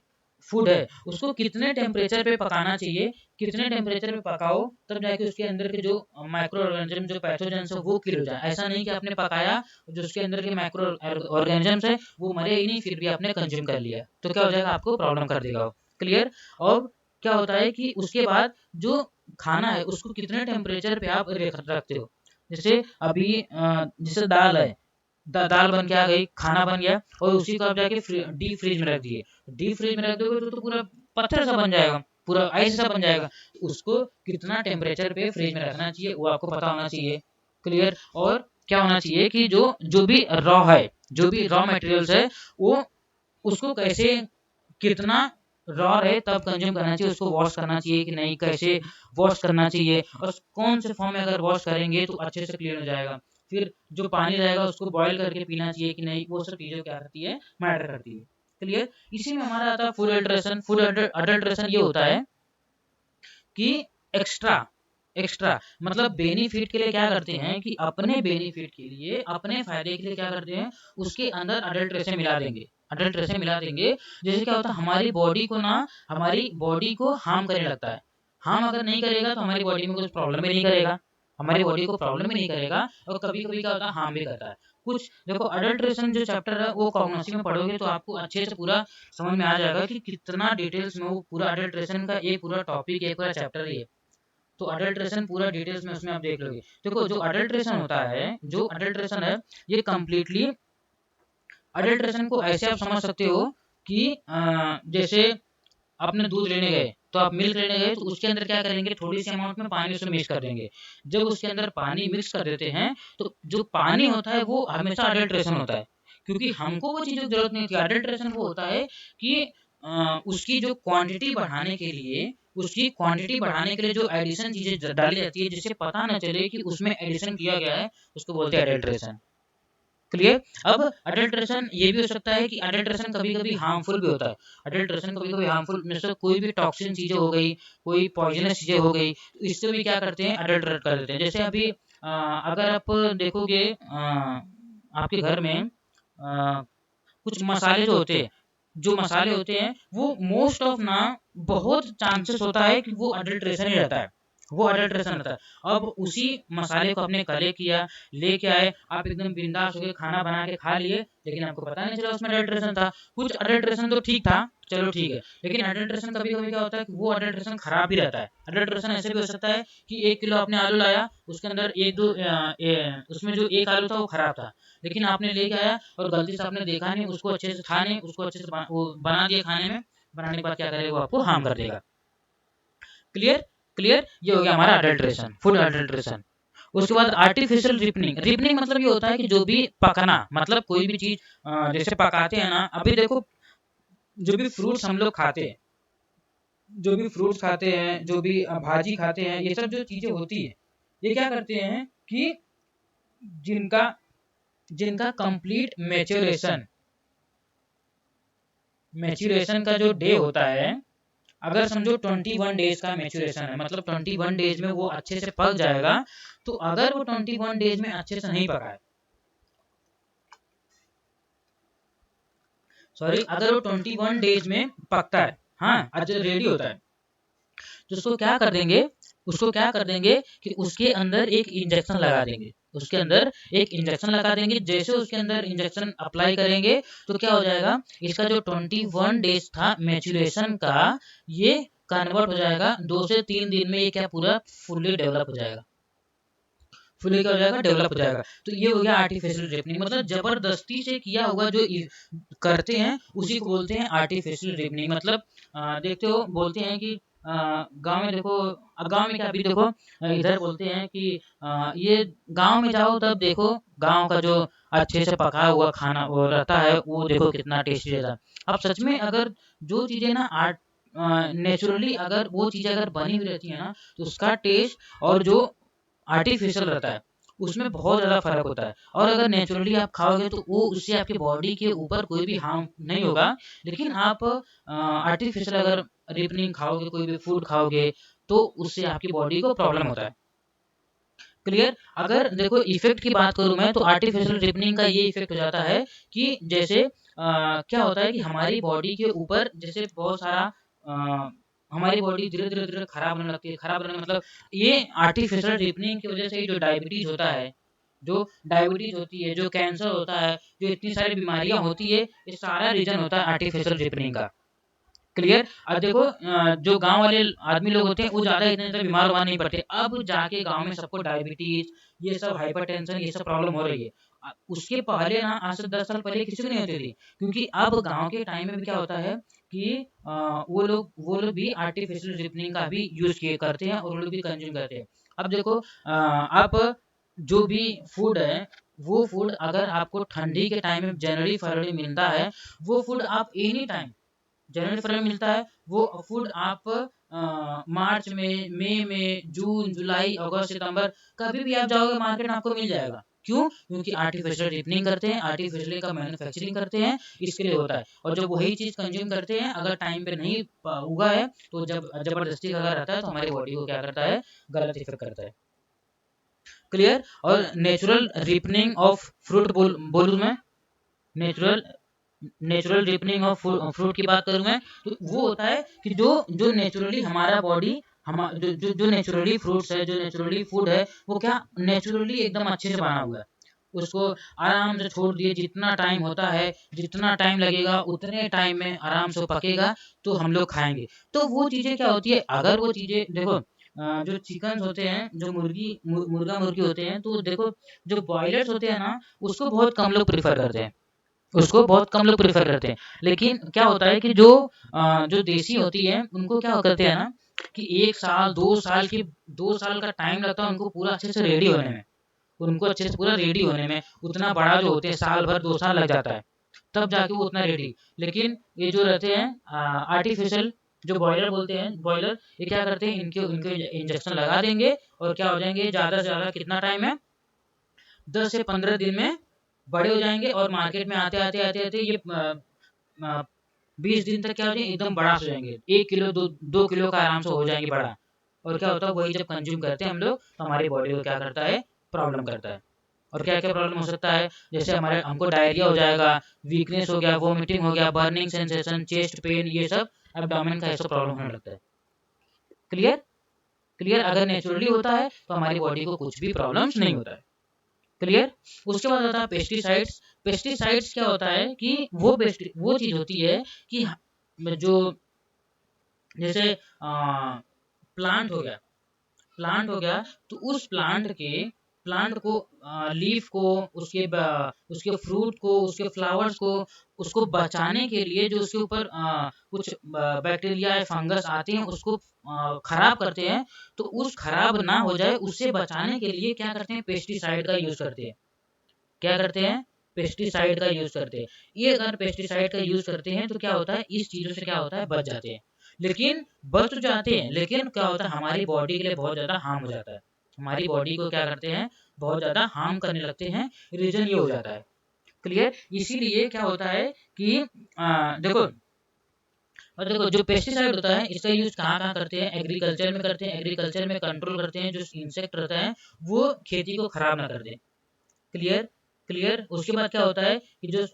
फूड है उसको कितने टेम्परेचर पे पकाना चाहिए, कितने टेम्परेचर पे पकाओ तब जाके उसके अंदर के जो माइक्रो ऑर्गेनिज्म जो पैथोजेंस है वो किल हो जाए। ऐसा नहीं कि आपने पकाया जो उसके अंदर के माइक्रो ऑर्गेनिजम्स है वो मरे ही नहीं, फिर भी आपने कंज्यूम कर लिया तो क्या हो जाएगा, आपको प्रॉब्लम कर देगा वो। क्लियर? और क्या होता है कि उसके बाद जो खाना है उसको कितने टेम्परेचर पे आप रखते हो। जैसे अभी जैसे दाल है, दाल बन के आ गई, खाना बन गया और उसी को आप जाके डीप फ्रीज में रख दिए, डीप फ्रीज में रख दोगे तो पूरा पत्थर सा बन जाएगा, पूरा आइस सा बन जाएगा। तो उसको कितना टेम्परेचर पे फ्रीज में रखना चाहिए वो आपको पता होना चाहिए। क्लियर? और क्या होना चाहिए कि जो जो भी रॉ है, जो भी रॉ मटेरियल्स है वो उसको कैसे कितना रॉ रहे तब कंज्यूम करना चाहिए, उसको वॉश करना चाहिए कि नहीं, कैसे वॉश करना चाहिए और कौन से फॉर्म में अगर वॉश करेंगे तो अच्छे से क्लियर हो जाएगा। फिर जो पानी रहेगा उसको बॉईल करके पीना चाहिए कि नहीं, वो सब चीज़ें क्या करती है, मैटर करती है। क्लियर? इसी में हमारा आता है फूड अडल्ट्रेशन। फूड अडल्ट्रेशन ये होता है कि एक्स्ट्रा एक्स्ट्रा मतलब बेनिफिट के लिए क्या करते हैं कि अपने बेनिफिट के लिए, अपने फायदे के लिए क्या करते हैं, उसके अंदर अडल्ट्रेशन मिला देंगे, अडल्ट्रेशन मिला देंगे। जैसे क्या होता है हमारी बॉडी को ना, हमारी बॉडी को हार्म करने लगता है। हार्म अगर नहीं करेगा तो हमारी बॉडी में कुछ प्रॉब्लम भी नहीं करेगा, हमारी बॉडी को प्रॉब्लम भी नहीं करेगा, और कभी कभी क्या होता है हार्म भी करता है कुछ। देखो अडल्ट्रेशन जो चैप्टर है वो कॉग्निटिव में पढ़ोगे तो आपको अच्छे से पूरा समझ में आ जाएगा कि कितना डिटेल्स में वो पूरा अडल्ट्रेशन का एक पूरा टॉपिक, एक पूरा चैप्टर ही है। तो अडल्ट्रेशन पूरा डिटेल्स में उसमें आप देख लोगे। देखो जो अडल्ट्रेशन होता है, जो अडल्ट्रेशन है ये कम्प्लीटली, अडल्ट्रेशन को ऐसे आप समझ सकते हो कि जैसे आपने दूध लेने गए तो आप मिल्क लेने गए तो उसके अंदर क्या करेंगे, थोड़ी सी अमाउंट में पानी उसमें मिक्स कर देंगे। जब उसके अंदर पानी मिक्स कर देते हैं तो जो पानी होता है वो हमेशा अडल्ट्रेशन होता है, क्योंकि हमको वो चीज़ों की जरूरत नहीं थी। अडल्ट्रेशन वो होता है कि उसकी जो क्वांटिटी बढ़ाने के लिए, उसकी क्वांटिटी बढ़ाने के लिए जो एडिशन चीजें डाली जाती है जिससे पता न चले कि उसमें एडिशन किया गया है, उसको बोलते हैं एडल्ट्रेशन। क्लियर। अब अडल्ट्रेशन ये भी हो सकता है कि अडल्ट्रेशन कभी कभी हार्मफुल भी होता है। अडल्ट्रेशन कभी कभी हार्मफुल, जैसे कोई भी टॉक्सिन चीजें हो गई, कोई पॉइजनस चीजें हो गई, तो इससे भी क्या करते हैं, अडल्ट्रेट कर देते हैं। जैसे अभी अगर आप देखोगे आपके घर में कुछ मसाले जो होते हैं, जो मसाले होते हैं वो मोस्ट ऑफ ना, बहुत चांसेस होता है कि वो अडल्ट्रेशन ही रहता है, वो अडल्ट्रेशन रहता है। अब उसी मसाले को आपने कलेक्ट किया, लेके आए, आप एकदम बिंदास होकर खाना बना के खा लिए, लेकिन आपको पता नहीं चला उसमें अडल्ट्रेशन था। कुछ अडल्ट्रेशन तो ठीक था, चलो ठीक है, लेकिन अडल्ट्रेशन कभी कभी क्या होता है कि वो अडल्ट्रेशन खराब भी रहता है। अडल्ट्रेशन ऐसे भी हो सकता है कि 1 किलो आपने आलू लाया, उसके अंदर एक दो उसमें जो एक आलू था वो खराब था, लेकिन आपने लेके आया और गलती से आपने देखा नहीं, उसको अच्छे से खा नहीं, उसको अच्छे से वो बना दिया खाने में, बनाने के बाद क्या करेगा, वो आपको हार्म कर देगा। क्लियर। क्लियर, ये हो गया हमारा अडल्ट्रेशन, फूड अडल्ट्रेशन। उसके बाद आर्टिफिशियल रिपनिंग। रिपनिंग मतलब ये होता है कि जो भी पकना, मतलब कोई भी चीज जैसे पकाते हैं ना, अभी देखो जो भी फ्रूट्स हम लोग खाते हैं, जो भी फ्रूट्स खाते हैं, जो भी भाजी खाते हैं, ये सब जो चीजें होती है, ये क्या करते हैं कि जिनका जिनका कंप्लीट मैच्योरेशन, मैच्योरेशन का जो डे होता है, अगर समझो 21 डेज का मैच्योरेशन है, मतलब 21 डेज में वो अच्छे से पक जाएगा, तो अगर वो 21 डेज में अच्छे से नहीं पका है, सॉरी, अगर वो 21 डेज में पकता है, हाँ, अच्छा रेडी होता है, तो उसको क्या कर देंगे, उसको क्या कर देंगे कि उसके अंदर एक इंजेक्शन लगा देंगे, उसके अंदर एक इंजेक्शन लगा देंगे। जैसे उसके अंदर इंजेक्शन अप्लाई करेंगे तो क्या हो जाएगा, इसका जो 21 डेज था मैच्योरेशन का, ये कन्वर्ट हो जाएगा 2 से 3 दिन में, ये क्या पूरा फुल्ली डेवलप हो जाएगा, फुल्ली क्या हो जाएगा, डेवलप हो जाएगा। तो ये हो गया आर्टिफिशियल रिपनिंग, मतलब जबरदस्ती से किया हुआ जो करते हैं उसी को बोलते हैं आर्टिफिशियल रिपनिंग। मतलब देखते हो, बोलते हैं कि गांव में देखो, गांव में क्या, अभी देखो इधर बोलते हैं कि ये गांव में जाओ तब देखो, गांव का जो अच्छे से पका हुआ खाना वो रहता है, वो देखो कितना टेस्टी रहता है। अब सच में अगर जो चीजें ना आर्ट नेचुरली अगर वो चीजें अगर बनी हुई रहती है ना, तो उसका टेस्ट और जो आर्टिफिशियल रहता है उसमें बहुत ज़्यादा फ़र्क होता है। और अगर नेचुरली आप खाओगे तो वो उससे आपकी बॉडी के ऊपर कोई भी हार्म नहीं होगा, लेकिन आप आर्टिफिशियल अगर रिपनिंग खाओगे, कोई भी फूड खाओगे, तो उससे आपकी बॉडी को प्रॉब्लम होता है। क्लियर। अगर देखो इफेक्ट की बात करूं मैं, तो आर्टिफिशियल रिपनिंग का ये इफेक्ट हो जाता है कि जैसे क्या होता है कि हमारी बॉडी के ऊपर जैसे बहुत सारा अ, हमारी बॉडी धीरे धीरे धीरे खराब होने लगती है। खराब होने मतलब ये आर्टिफिशियल रिपनिंग की वजह से ही जो डायबिटीज होता है, जो डायबिटीज होती है, जो कैंसर होता है, जो इतनी सारी बीमारियां होती है, ये सारा रीजन होता है आर्टिफिशियल रिपनिंग का। क्लियर। अब देखो जो गांव वाले आदमी लोग होते हैं वो ज्यादा इतने ज्यादा बीमार हुआ नहीं पड़ते, अब जाके गांव में सबको डायबिटीज, ये सब हाइपरटेंशन, ये सब प्रॉब्लम हो रही है। उसके पहले ना, आज से 10 साल पहले किसी को नहीं होती थी, क्योंकि अब गांव के टाइम में भी क्या होता है कि वो लोग भी आर्टिफिशियल रिपनिंग का भी यूज किए करते हैं और वो लोग भी कंज्यूम करते हैं। अब देखो आप जो भी फूड है, वो फूड अगर आपको ठंडी के टाइम में जनवरी फरवरी मिलता है, वो फूड आप एनी टाइम जनवरी फरवरी में मिलता है, वो फूड आप मार्च में, मई में, जून जुलाई अगस्त सितंबर कभी भी आप जाओगे मार्केट में आपको मिल जाएगा। क्यों? क्योंकि आर्टिफिशियल रिपनिंग करते हैं, आर्टिफिशियल का मैन्युफैक्चरिंग करते हैं, इसके लिए होता है। और जब वही चीज कंज्यूम करते हैं, अगर टाइम पे नहीं हुआ है, तो जब जबरदस्ती का अगर रहता है तो हमारी बॉडी को क्या करता है, गलत इफेक्ट करता है। क्लियर। और नेचुरल रिपनिंग ऑफ फ्रूट बोलूँ मैं, natural natural ripening of fruit की बात करूं मैं, तो वो होता है कि जो जो नेचुरली हमारा बॉडी, हम जो जो जो नेचुरली फ्रूट्स है, जो नेचुरली फूड है, वो क्या नेचुरली एकदम अच्छे से बना हुआ है, उसको आराम से छोड़ दिए, जितना टाइम होता है, जितना टाइम लगेगा उतने टाइम में आराम से पकेगा, तो हम लोग खाएंगे। तो वो चीजें क्या होती है, अगर वो चीजें देखो जो चिकन होते हैं, जो मुर्गा मुर्गी होते हैं, तो देखो जो बॉयलर्स होते हैं ना, उसको बहुत कम लोग प्रिफर करते हैं, उसको बहुत कम लोग प्रेफर करते हैं। लेकिन क्या होता है कि जो देसी होती है उनको क्या करते हैं ना, कि 1 साल 2 साल की 2 साल का टाइम लगता है उनको पूरा अच्छे से रेडी होने में, उनको अच्छे से पूरा रेडी होने में, उतना बड़ा जो होते हैं साल भर 2 साल लग जाता है, तब जाके वो उतना रेडी। लेकिन ये जो रहते हैं आर्टिफिशियल, जो बॉयलर बोलते हैं, बॉयलर, ये क्या करते हैं, इनके इनके इंजेक्शन लगा देंगे और क्या हो जाएंगे, ज्यादा से ज्यादा कितना टाइम है, 10 से 15 दिन में बड़े हो जाएंगे और मार्केट में आते आते आते आते ये 20 दिन तक क्या हो जाएंगे, एकदम बड़ा हो जाएंगे, 1 किलो 2 किलो का आराम से हो जाएंगे बड़ा। और क्या होता है, वही जब कंज्यूम करते हैं हम लोग तो हमारी बॉडी को क्या करता है, प्रॉब्लम करता है। और क्या क्या प्रॉब्लम हो सकता है, जैसे हमारे हमको डायरिया हो जाएगा, वीकनेस हो गया, वोमिटिंग हो गया, बर्निंग सेंसेशन, चेस्ट पेन, ये सब एब्डोमेन का ऐसा प्रॉब्लम होने लगता है। क्लियर? क्लियर? अगर नेचुरली होता है तो हमारी बॉडी को कुछ भी प्रॉब्लम्स नहीं होता है। क्लियर? उसके बाद होता है पेस्टिसाइड्स। पेस्टिसाइड्स क्या होता है कि वो चीज होती है कि जो जैसे प्लांट हो गया, प्लांट हो गया, तो उस प्लांट को, लीफ को, उसके फ्रूट को, उसके फ्लावर्स को, उसको बचाने के लिए जो उसके ऊपर कुछ बैक्टीरिया या फंगस आते हैं उसको खराब करते हैं। तो उस खराब ना हो जाए उससे बचाने के लिए क्या करते हैं, पेस्टिसाइड का यूज करते हैं। क्या करते हैं, पेस्टिसाइड का यूज करते हैं। ये अगर पेस्टिसाइड का यूज करते हैं तो क्या होता है, इस चीजों से क्या होता है, बच जाते हैं। लेकिन बच तो जाते हैं, लेकिन क्या होता है, हमारी बॉडी के लिए बहुत ज्यादा हार्म हो जाता है। हमारी बॉडी को क्या करते हैं, बहुत ज्यादा हार्म करने लगते हैं। रीजन ये हो जाता है। क्लियर? इसीलिए क्या होता है कि देखो, और देखो जो पेस्टिसाइड होता है इसका यूज कहाँ कहाँ करते हैं, एग्रीकल्चर में करते हैं। एग्रीकल्चर में कंट्रोल करते हैं जो इंसेक्ट रहता है वो खेती को खराब ना कर दे। क्लियर? क्लियर? उसके बाद क्या होता है कि जो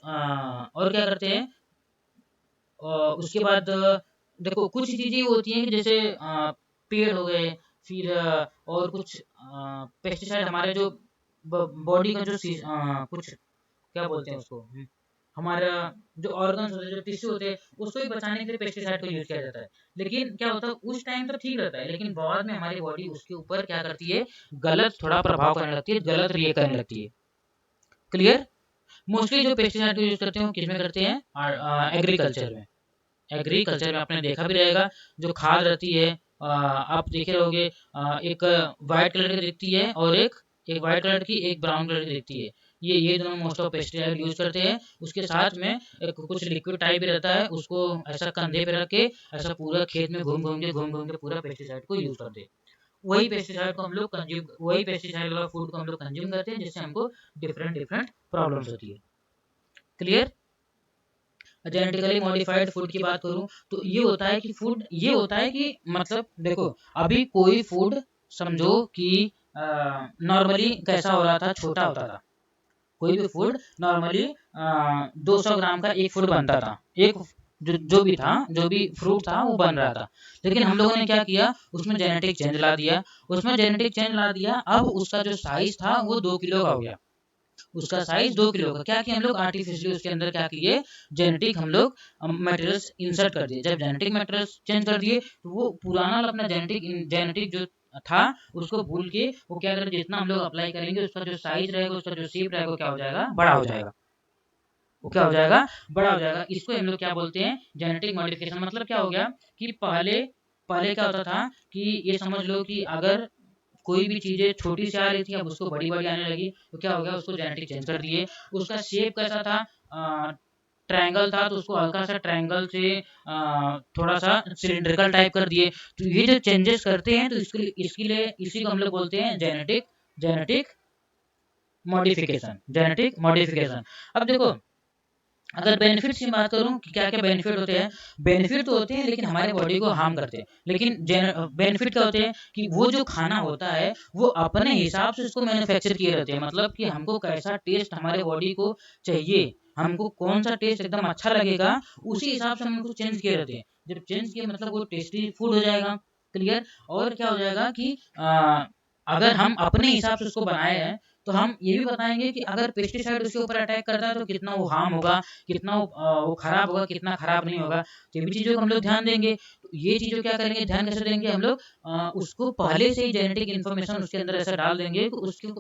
और क्या करते हैं, उसके बाद देखो कुछ चीजें होती हैं कि जैसे पेड़ हो गए, फिर और कुछ पेस्टिसाइड हमारे जो बॉडी का जो कुछ क्या बोलते हैं उसको, हमारा जो ऑर्गन्स होते हैं, जो टिश्यू होते हैं, उसको भी बचाने के लिए पेस्टिसाइड को यूज किया जाता है। लेकिन क्या होता है, उस टाइम तो ठीक रहता है, लेकिन बाद में हमारी बॉडी उसके ऊपर क्या करती है, गलत थोड़ा प्रभाव करने लगती है, गलत रिएक्ट करने लगती है। क्लियर? मोस्टली जो पेस्टिसाइड को यूज करते हैं वो किसमें करते हैं, एग्रीकल्चर में। एग्रीकल्चर में आपने देखा भी रहेगा, जो खाद रहती है, आप देखे रहोगे, एक वाइट कलर की दिखती है और एक वाइट कलर की, एक ब्राउन कलर की दिखती है। ये दोनों मोस्ट ऑफ पेस्टिसाइड यूज करते हैं। उसके साथ में एक कुछ लिक्विड टाइप भी रहता है, उसको ऐसा कंधे पे रख के ऐसा पूरा खेत में घूम घूम के पूरा पेस्टिसाइड को यूज करते हैं। वही पेस्टिसाइड को हम लोग कंज्यूम, वही पेस्टिसाइड वाला फूड को हम लोग कंज्यूम करते हैं, जिससे हमको डिफरेंट डिफरेंट प्रॉब्लम्स होती है। क्लियर? जेनेटिकली मॉडिफाइड फूड की बात करूं तो ये होता है कि मतलब देखो, अभी कोई फूड समझो कि नॉर्मली कैसा हो रहा था, छोटा होता था। कोई भी फूड नॉर्मली 200 ग्राम का एक फूड बनता था, एक जो भी फ्रूट था वो बन रहा था। लेकिन हम लोगों ने क्या किया, उसमें जेनेटिक चेंज ला दिया। अब उसका जो साइज था वो 2 किलो का हो गया। उसका साइज 2 किलो का, क्या किया हम लोग, आर्टिफिशियली उसके अंदर क्या किए, जेनेटिक हम लोग मटेरियल्स इंसर्ट कर दिए। जब जेनेटिक मटेरियल्स चेंज कर दिए तो वो पुराना अपना जेनेटिक जो था उसको भूल के वो क्या करें, जितना हम लोग अप्लाई करेंगे उसका जो साइज रहेगा, उसका जो शेप रहेगा, क्या हो जाएगा, बड़ा हो जाएगा। वो क्या हो जाएगा, बड़ा हो जाएगा। इसको हम लोग क्या बोलते हैं, जेनेटिक मॉडिफिकेशन। मतलब क्या हो गया कि पहले पहले क्या होता था कि ये समझ लो कि अगर कोई भी चीजें छोटी सी आ रही थी, अब उसको बड़ी बड़ी आने लगी, तो क्या हो गया, उसको जेनेटिक चेंज कर दिए। उसका शेप कैसा था, ट्रायंगल था तो उसको हल्का सा ट्रायंगल से थोड़ा सा सिलिंड्रिकल टाइप कर दिए। तो ये जो चेंजेस करते हैं तो इसके लिए इसी को हम लोग बोलते हैं जेनेटिक मॉडिफिकेशन। अब देखो, अगर बेनिफिट्स की बात करूं कि क्या क्या बेनिफिट होते हैं, बेनिफिट तो होते हैं लेकिन हमारे बॉडी को हार्म करते हैं। लेकिन बेनिफिट क्या होते हैं कि वो जो खाना होता है वो अपने हिसाब से उसको मैन्युफैक्चर किए रहते हैं। मतलब कि हमको कैसा टेस्ट हमारे बॉडी को चाहिए, हमको कौन सा टेस्ट एकदम अच्छा लगेगा, उसी हिसाब से हम उनको चेंज किए रहते हैं। जब चेंज किए मतलब वो टेस्टी फूड हो जाएगा। क्लियर? और क्या हो जाएगा कि अगर हम अपने हिसाब से उसको बनाए हैं तो हम ये भी बताएंगे कि अगर पेस्टिसाइड उसके ऊपर अटैक करता है तो कितना वो हार्म होगा, कितना वो खराब होगा, कितना खराब नहीं होगा। तो ये भी चीज़ों को हम लोग ध्यान देंगे। तो ये चीज़ों क्या करेंगे, ध्यान कैसे देंगे हम लोग, उसको पहले से ही जेनेटिक इन्फॉर्मेशन उसके अंदर ऐसा डाल देंगे कि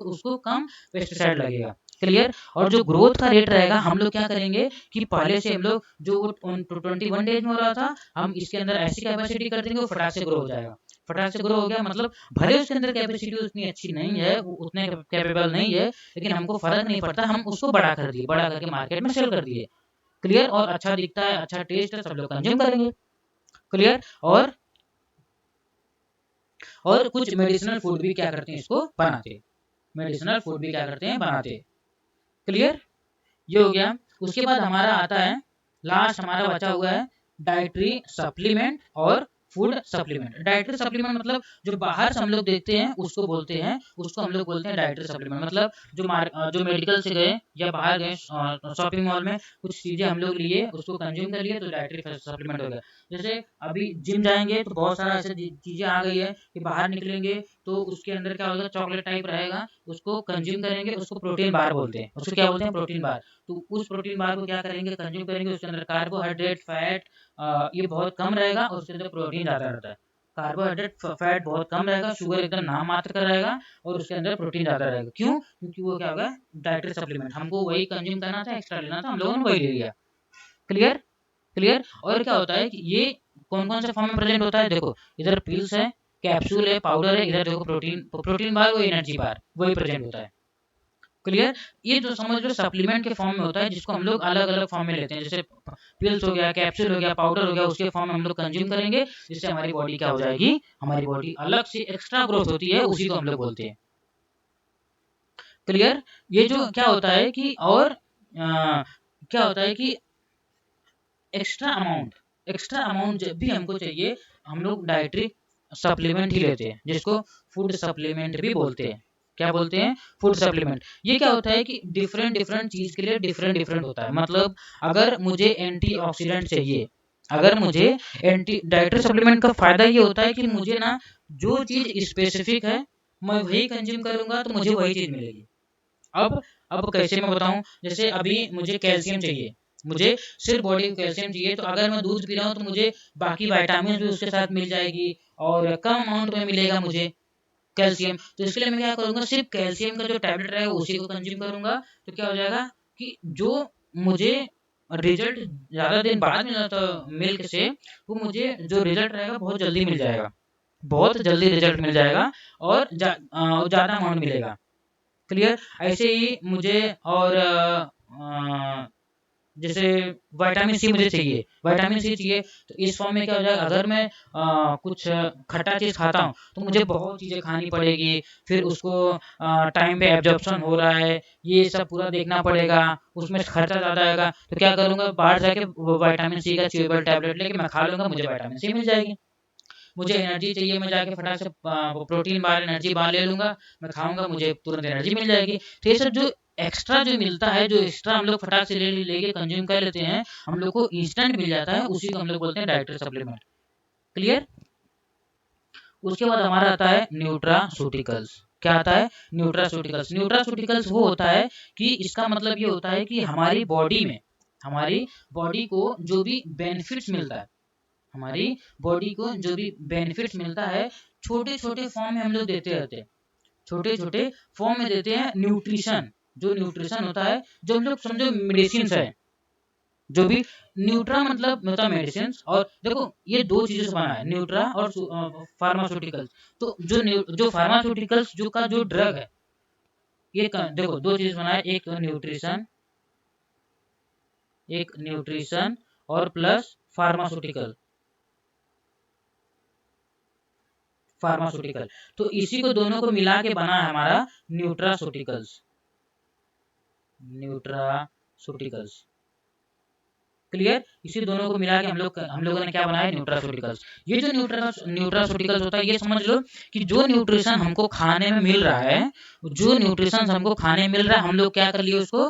उसको कम पेस्टिसाइड लगेगा। क्लियर? और जो ग्रोथ का रेट रहेगा हम लोग क्या करेंगे कि पहले से हम लोग जो 21 डेज में हो रहा था, हम इसके अंदर ऐसी कैपेसिटी कर देंगे वो फटाक से ग्रो हो जाएगा। फटाक से ग्रो हो गया मतलब भले उसके अंदर कैपेसिटी उतनी अच्छी नहीं है, वो उतने कैपेबल नहीं है, लेकिन हमको फर्क नहीं पड़ता, हम उसको बड़ा कर दिए, बड़ा करके मार्केट में सेल कर दिए। क्लियर? और अच्छा दिखता है, अच्छा टेस्ट है, सब लोग कंज्यूम करेंगे। क्लियर? और कुछ मेडिसिनल फूड भी क्या करते हैं, इसको बनाते हैं। मेडिसिनल फूड भी क्या करते हैं, बनाते हैं। क्लियर? ये हो गया। उसके बाद हमारा आता है लास्ट हमारा बचा हुआ है डाइटरी सप्लीमेंट और फूड सप्लीमेंट। डाइटरी सप्लीमेंट मतलब जो बाहर से हम लोग देखते हैं उसको बोलते हैं, उसको हम लोग बोलते हैं डाइटरी सप्लीमेंट। मतलब जो मेडिकल से गए या बाहर गए शॉपिंग मॉल में कुछ चीजें हम लोग लिए, उसको कंज्यूम कर लिए, तो डाइटरी सप्लीमेंट हो गया। जैसे अभी जिम जाएंगे तो बहुत सारा ऐसे चीजें आ गई है कि बाहर निकलेंगे तो उसके अंदर क्या होगा, चॉकलेट टाइप रहेगा, उसको कंज्यूम करेंगे, उसको प्रोटीन बार बोलते हैं। उसको क्या बोलते हैं, प्रोटीन बार। तो उस प्रोटीन बार को क्या करेंगे, कंज्यूम करेंगे, उसके अंदर कार्बोहाइड्रेट, फैट ये बहुत कम रहेगा और उसके अंदर प्रोटीन ज़्यादा रहता है। कार्बोहाइड्रेट फैट बहुत कम रहेगा, शुगर एकदम नाम मात्र का रहेगा और उसके अंदर प्रोटीन ज़्यादा रहेगा। क्यों? क्योंकि वो क्या होगा, डाइटरी सप्लीमेंट, हमको वही कंज्यूम करना था, एक्स्ट्रा लेना था, हम लोगों ने वही ले लिया। क्लियर? क्लियर? और क्या होता है कि ये कौन कौन से फॉर्म में प्रेजेंट होता है, देखो इधर पिल्स है, कैप्सूल है, पाउडर है, इधर देखो प्रोटीन, प्रोटीन बार वो एनर्जी बार वही प्रेजेंट होता है। क्लियर? ये जो समझ लो सप्लीमेंट के फॉर्म में होता है, जिसको हम लोग अलग अलग फॉर्म में लेते हैं। जैसे पिल्स हो गया, कैप्सूल हो गया, पाउडर हो गया, उसके फॉर्म में हम लोग कंज्यूम करेंगे, जिससे हमारी बॉडी क्या हो जाएगी, हमारी बॉडी अलग से एक्स्ट्रा ग्रोथ होती है, उसी को हम लोग बोलते हैं। क्लियर? ये जो क्या होता है कि और क्या होता है कि एक्स्ट्रा अमाउंट जब भी हमको चाहिए, हम लोग डाइटरी सप्लीमेंट ही लेते हैं, जिसको फूड सप्लीमेंट भी बोलते हैं। क्या बोलते हैं? Food supplement. ये क्या होता है कि डिफरेंट डिफरेंट चीज के लिए डिफरेंट डिफरेंट होता है। मतलब अगर मुझे एंटीऑक्सीडेंट चाहिए, अगर मुझे एंटी डाइटरी सप्लीमेंट का फायदा ये होता है कि मुझे ना जो चीज स्पेसिफिक है मैं वही कंज्यूम करूंगा तो मुझे वही चीज मिलेगी। अब कैसे मैं बताऊं, जैसे अभी मुझे कैल्शियम चाहिए, मुझे सिर्फ बॉडी को कैल्शियम चाहिए, तो अगर मैं दूध पी रहा हूँ तो मुझे बाकी विटामिन भी उसके साथ मिल जाएगी और कम अमाउंट में मिलेगा मुझे कैल्शियम। तो इसके लिए मैं क्या करूंगा, सिर्फ कैल्शियम का जो टैबलेट रहेगा उसी को कंज्यूम करूंगा। तो क्या हो जाएगा कि जो मुझे रिजल्ट ज्यादा दिन बाद मिला था मिल्क से, वो मुझे जो रिजल्ट रहेगा बहुत जल्दी मिल जाएगा, बहुत जल्दी रिजल्ट मिल जाएगा और ज्यादा अमाउंट मिलेगा। क्लियर? ऐसे ही मुझे और जैसे विटामिन सी मुझे चाहिए, विटामिन सी चाहिए, तो इस फॉर्म में क्या हो जाएगा, अगर मैं कुछ खट्टा चीज खाता हूँ तो मुझे बहुत चीजें खानी पड़ेगी, फिर उसको टाइम पे एब्जॉर्प्शन हो रहा है, ये सब पूरा देखना पड़ेगा, उसमें खर्चा ज्यादा आएगा। तो क्या करूंगा, बाहर जाके विटामिन सी का च्यूएबल टैबलेट लेके मैं खा लूंगा, मुझे विटामिन सी मिल जाएगी। मुझे एनर्जी चाहिए, मैं जाके फटाक से प्रोटीन बार, एनर्जी बार ले लूंगा, मैं खाऊंगा, मुझे तुरंत एनर्जी मिल जाएगी। तो ये सब जो एक्स्ट्रा जो मिलता है, जो एक्स्ट्रा हम लोग फटाक से लेके कंज्यूम कर लेते हैं, हम लोग को इंस्टेंट मिल जाता है, उसी को हम लोग बोलते हैं डाइटरी सप्लीमेंट। क्लियर? उसके बाद हमारा आता है न्यूट्रास्यूटिकल्स। क्या आता है? न्यूट्रास्यूटिकल्स। न्यूट्रास्यूटिकल्स वो होता है कि इसका मतलब ये होता है कि हमारी बॉडी में, हमारी बॉडी को जो भी बेनिफिट्स मिलता है, हमारी बॉडी को जो भी बेनिफिट्स मिलता है, छोटे छोटे फॉर्म में हम लोग देते रहते हैं, छोटे छोटे फॉर्म में देते हैं। न्यूट्रिशन, जो न्यूट्रिशन होता है, जो हम लोग समझो मेडिसिन है, जो भी न्यूट्रा मतलब होता है मेडिसिन। और देखो ये दो चीजों से बना है, न्यूट्रा और फार्मास्यूटिकल्स। तो जो फार्मास्यूटिकल्स जो का जो ड्रग है, ये देखो दो चीज बना है, एक न्यूट्रिशन और प्लस फार्मास्यूटिकल, फार्मास्यूटिकल। तो इसी को दोनों को मिला के बना है हमारा न्यूट्रास्यूटिकल्स, न्यूट्रास्यूटिकल्स। क्लियर? इसी दोनों को मिला के हम लोगों ने क्या बनाया, न्यूट्रास्यूटिकल्स। ये जो न्यूट्रास्यूटिकल्स होता है, ये समझ लो कि जो न्यूट्रिशन हमको खाने में मिल रहा है, जो न्यूट्रिशन हमको खाने में मिल रहा है, हम लोग क्या कर लिए, उसको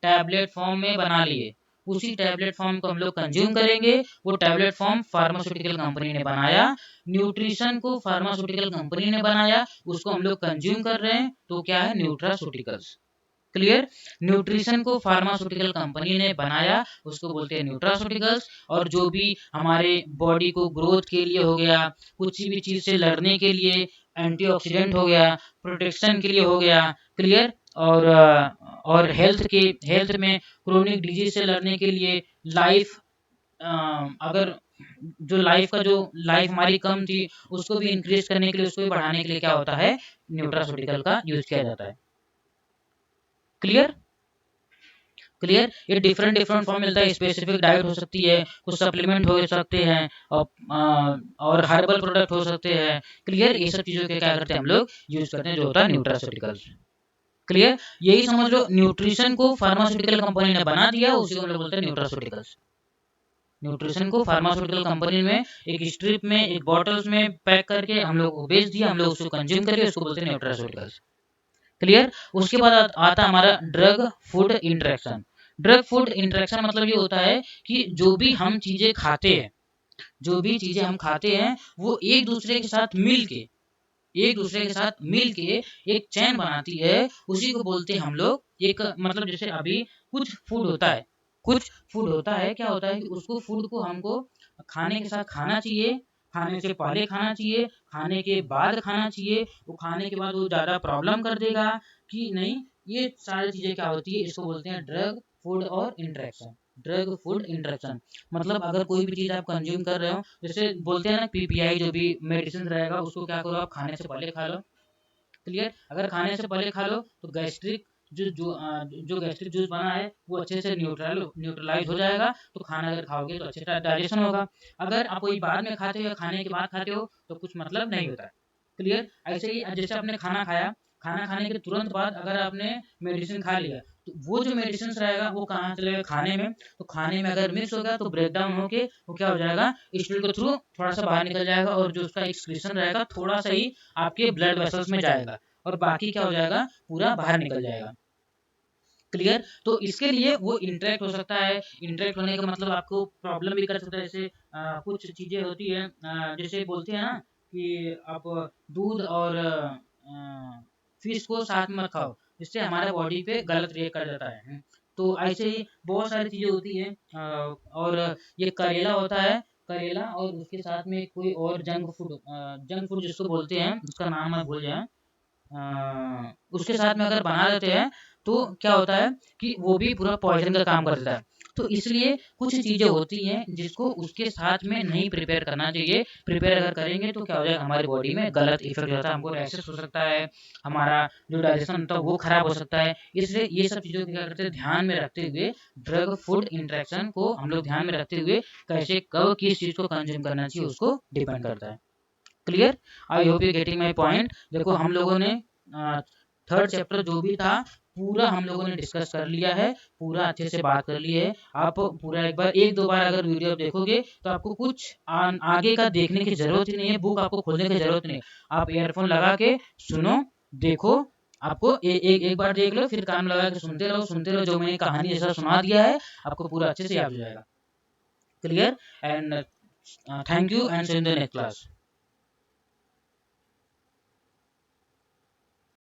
टैबलेट फॉर्म में बना लिए। उसी टैबलेट फॉर्म को हम लोग कंज्यूम करेंगे। वो टैबलेट फॉर्म फार्मास्यूटिकल कंपनी ने बनाया, न्यूट्रिशन को फार्मास्यूटिकल कंपनी ने बनाया, उसको हम लोग कंज्यूम कर रहे हैं, तो क्या है, न्यूट्रास्यूटिकल्स। क्लियर? न्यूट्रिशन को फार्मास्यूटिकल कंपनी ने बनाया, उसको बोलते हैं न्यूट्रास्यूटिकल्स। और जो भी हमारे बॉडी को ग्रोथ के लिए हो गया, कुछ भी चीज से लड़ने के लिए, एंटीऑक्सीडेंट हो गया, प्रोटेक्शन के लिए हो गया। क्लियर? और हेल्थ में क्रोनिक डिजीज से लड़ने के लिए, लाइफ अगर जो लाइफ हमारी कम थी उसको भी इंक्रीज करने के लिए, उसको भी बढ़ाने के लिए क्या होता है, न्यूट्रास्यूटिकल का यूज किया जाता है। क्लियर? क्लियर? ये डिफरेंट डिफरेंट फॉर्म मिलता है, स्पेसिफिक डाइट हो सकती है, कुछ सप्लीमेंट हो सकते हैं और हर्बल प्रोडक्ट हो सकते हैं। क्लियर? ये सब चीजों के क्या करते हैं हम लोग, यूज करते हैं, जो होता है न्यूट्रास्यूटिकल्स। क्लियर, यही समझ लो न्यूट्रिशन को फार्मास्यूटिकल कंपनी ने बना दिया, उसी को हम लोग बोलते हैं न्यूट्रास्यूटिकल्स। न्यूट्रिशन को फार्मास्यूटिकल कंपनी में एक स्ट्रिप में एक बॉटल्स में पैक करके हम लोग को बेच दिया, हम लोग उसको कंज्यूम करिए, उसको बोलते हैं न्यूट्रास्यूटिकल्स। क्लियर, उसके बाद आता हमारा drug food interaction. Drug food interaction मतलब ये होता है कि जो भी हम चीजें खाते हैं, जो भी चीजें हम खाते हैं वो एक दूसरे के साथ मिल के, एक दूसरे के साथ मिल के एक चैन बनाती है, उसी को बोलते हैं हम लोग एक, मतलब जैसे अभी कुछ फूड होता है, कुछ फूड होता है, क्या होता है कि उसको फूड को हमको खाने के साथ खाना चाहिए, खाने से पहले खाना चाहिए, खाने के बाद खाना चाहिए, वो खाने के बाद वो ज़्यादा प्रॉब्लम कर देगा कि नहीं, ये सारी चीज़ें क्या होती है, इसको बोलते हैं ड्रग फूड और इंटरेक्शन। ड्रग फूड इंटरेक्शन मतलब अगर कोई भी चीज़ आप कंज्यूम कर रहे हो, जैसे बोलते हैं ना पीपीआई जो भी मेडिसिन रहेगा उसको क्या करो, आप खाने से पहले खा लो। क्लियर, अगर खाने से पहले खा लो तो गैस्ट्रिक जो गैस्ट्रिक जूस बना है वो अच्छे से न्यूट्रलाइज हो जाएगा, तो खाना अगर खाओगे तो अच्छे से डाइजेशन होगा। अगर आप कोई बाद में खाते हो या खाने के बाद खाते हो तो कुछ मतलब नहीं होता है। क्लियर, ऐसे ही जैसे आपने खाना खाया, खाना खाने के तुरंत बाद अगर आपने मेडिसिन खा लिया, तो वो जो मेडिसिन रहेगा वो कहाँ चलेगा, खाने में, तो खाने में अगर मिक्स हो गया तो ब्रेक डाउन होके वो क्या हो जाएगा, स्टूल के थ्रू थोड़ा सा बाहर निकल जाएगा, और जो उसका एक्सक्रीशन रहेगा थोड़ा सा ही आपके ब्लड वेसल्स में जाएगा, और बाकी क्या हो जाएगा, पूरा बाहर निकल जाएगा। क्लियर, तो इसके लिए वो इंटरेक्ट हो सकता है। इंटरेक्ट होने का मतलब आपको प्रॉब्लम भी कर सकता है, जैसे कुछ चीजें होती है, जैसे बोलते हैं ना कि आप दूध और फिश को साथ में मत खाओ, जिससे हमारे बॉडी पे गलत रिएक्ट कर जाता है। तो ऐसे ही बहुत सारी चीजें होती है, और ये करेला होता है, करेला और उसके साथ में कोई और जंक फूड जिसको बोलते हैं, उसका नाम मैं भूल गया, उसके साथ में अगर बना देते हैं तो क्या होता है कि वो भी पूरा पॉइजन का काम करता है। तो इसलिए कुछ चीज़ें होती हैं जिसको उसके साथ में नहीं प्रिपेयर करना चाहिए। प्रिपेयर अगर करेंगे तो क्या हो जाएगा, हमारी बॉडी में गलत इफेक्ट होता है, हमको रैशेस हो सकता है, हमारा जो डाइजेशन होता है वो खराब हो सकता है। इसलिए ये सब चीज़ों को क्या करते हैं, ध्यान में रखते हुए ड्रग फूड इंटरेक्शन को हम लोग ध्यान में रखते हुए कैसे कब किस चीज़ को कंज्यूम करना चाहिए उसको डिपेंड करता है। Clear, I hope you getting my point. देखो हम लोगों ने थर्ड चैप्टर जो भी था पूरा हम लोगों ने डिस्कस कर लिया है, पूरा अच्छे से बात कर ली है। आप पूरा एक दो बार अगर वीडियो देखोगे तो आपको कुछ आगे का देखने की जरूरत ही नहीं है, बुक आपको खोलने की जरूरत नहीं है। आप ईयरफोन लगा के सुनो, देखो, आपको एक बार देख लो, फिर कान लगा के सुनते रहो, जो मैंने कहानी जैसा सुना दिया है आपको पूरा अच्छे से याद हो जाएगा। Clear, and thank you and see you in the next class.